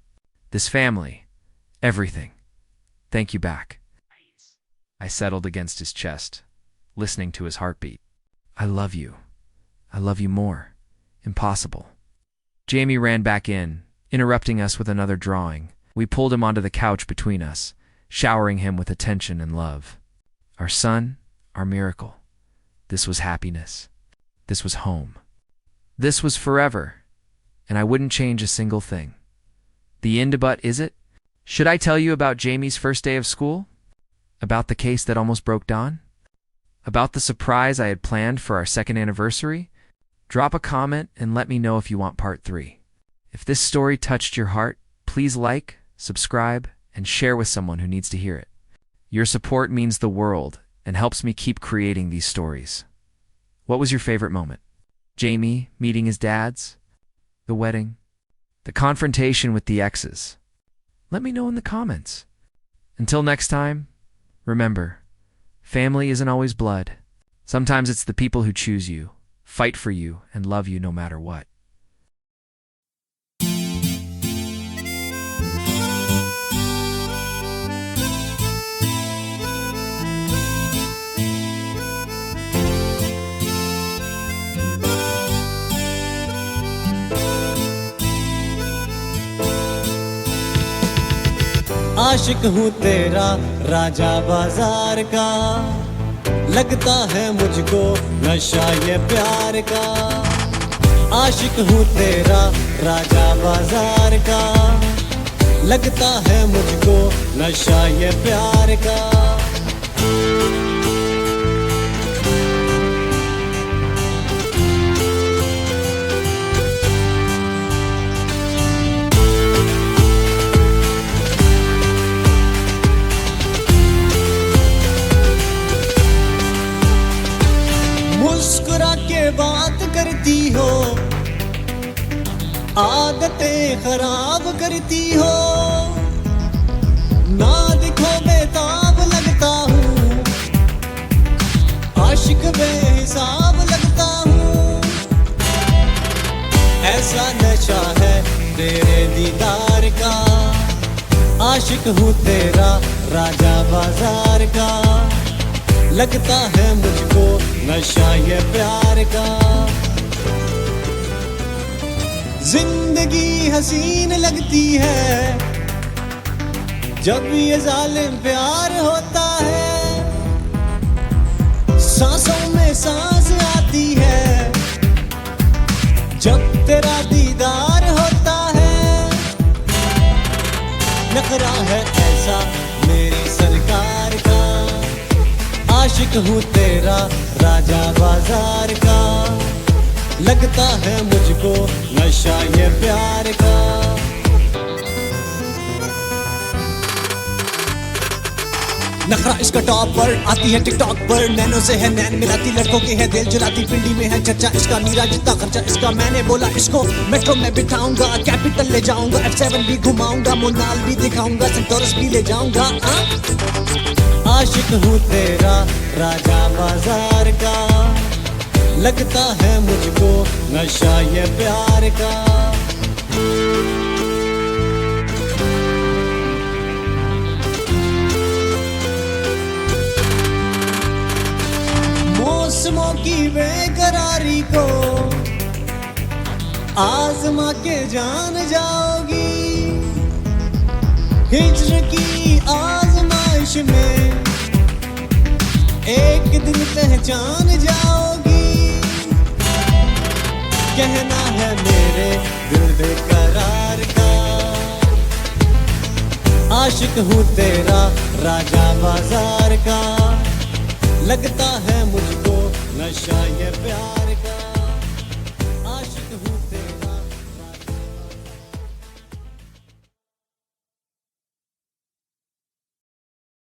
This family. Everything. Thank you back." I settled against his chest, listening to his heartbeat. "I love you. I love you more. Impossible." Jamie ran back in, interrupting us with another drawing. We pulled him onto the couch between us, showering him with attention and love. Our son, our miracle. This was happiness. This was home. This was forever, and I wouldn't change a single thing. The end, but is it? Should I tell you about Jamie's first day of school? About the case that almost broke Don? about the surprise I had planned for our second anniversary? Drop a comment and let me know if you want part 3. If this story touched your heart, please like, subscribe, and share with someone who needs to hear it. Your support means the world and helps me keep creating these stories. What was your favorite moment? Jamie meeting his dads? The wedding? The confrontation with the exes? Let me know in the comments. Until next time, remember, family isn't always blood. Sometimes it's the people who choose you, fight for you, and love you no matter what. आशिक हूँ तेरा राजा बाजार का, लगता है मुझको नशा ये प्यार का। आशिक हूँ तेरा राजा बाजार का, लगता है मुझको नशा ये प्यार का। मुस्कुरा के बात करती हो, आदतें खराब करती हो। ना दिखो बेताब लगता हूँ, आशिक बेहिसाब लगता हूँ। ऐसा नशा है तेरे दीदार का, आशिक हूँ तेरा राजा बाजार का, लगता है मुझको नशा ये प्यार का। जिंदगी हसीन लगती है जब ये जालिम प्यार होता है। सांसों में सांस आती है जब तेरा दीदार होता है। नखरा है ऐसा मेरी सरकार का, आशिक हूँ तेरा राजा बाजार का, लगता है मुझको नशा ये प्यार का। नखरा इसका टॉप पर आती है टिकटॉक पर, नैनो से है नैन मिलाती, लड़कों की है दिल जलाती, पिंडी में है चर्चा इसका, नीरा जितना खर्चा इसका। मैंने बोला इसको मेट्रो में बिठाऊंगा, कैपिटल ले जाऊंगा, F7 भी घुमाऊंगा, मोनाल भी दिखाऊंगा, सेंटोरस भी ले जाऊंगा। आशिक हूँ तेरा राजा बाजार का, लगता है मुझको नशा ये प्यार का। मौसमों की बेकरारी को आजमा के जान जाओगी, हिज्र की आजमाइश में एक दिन पहचान जाओगी। कहना है मेरे दिल बेकरार का, आशिक हूँ तेरा राजा बाजार का, लगता है मुझको नशा ये प्यार का।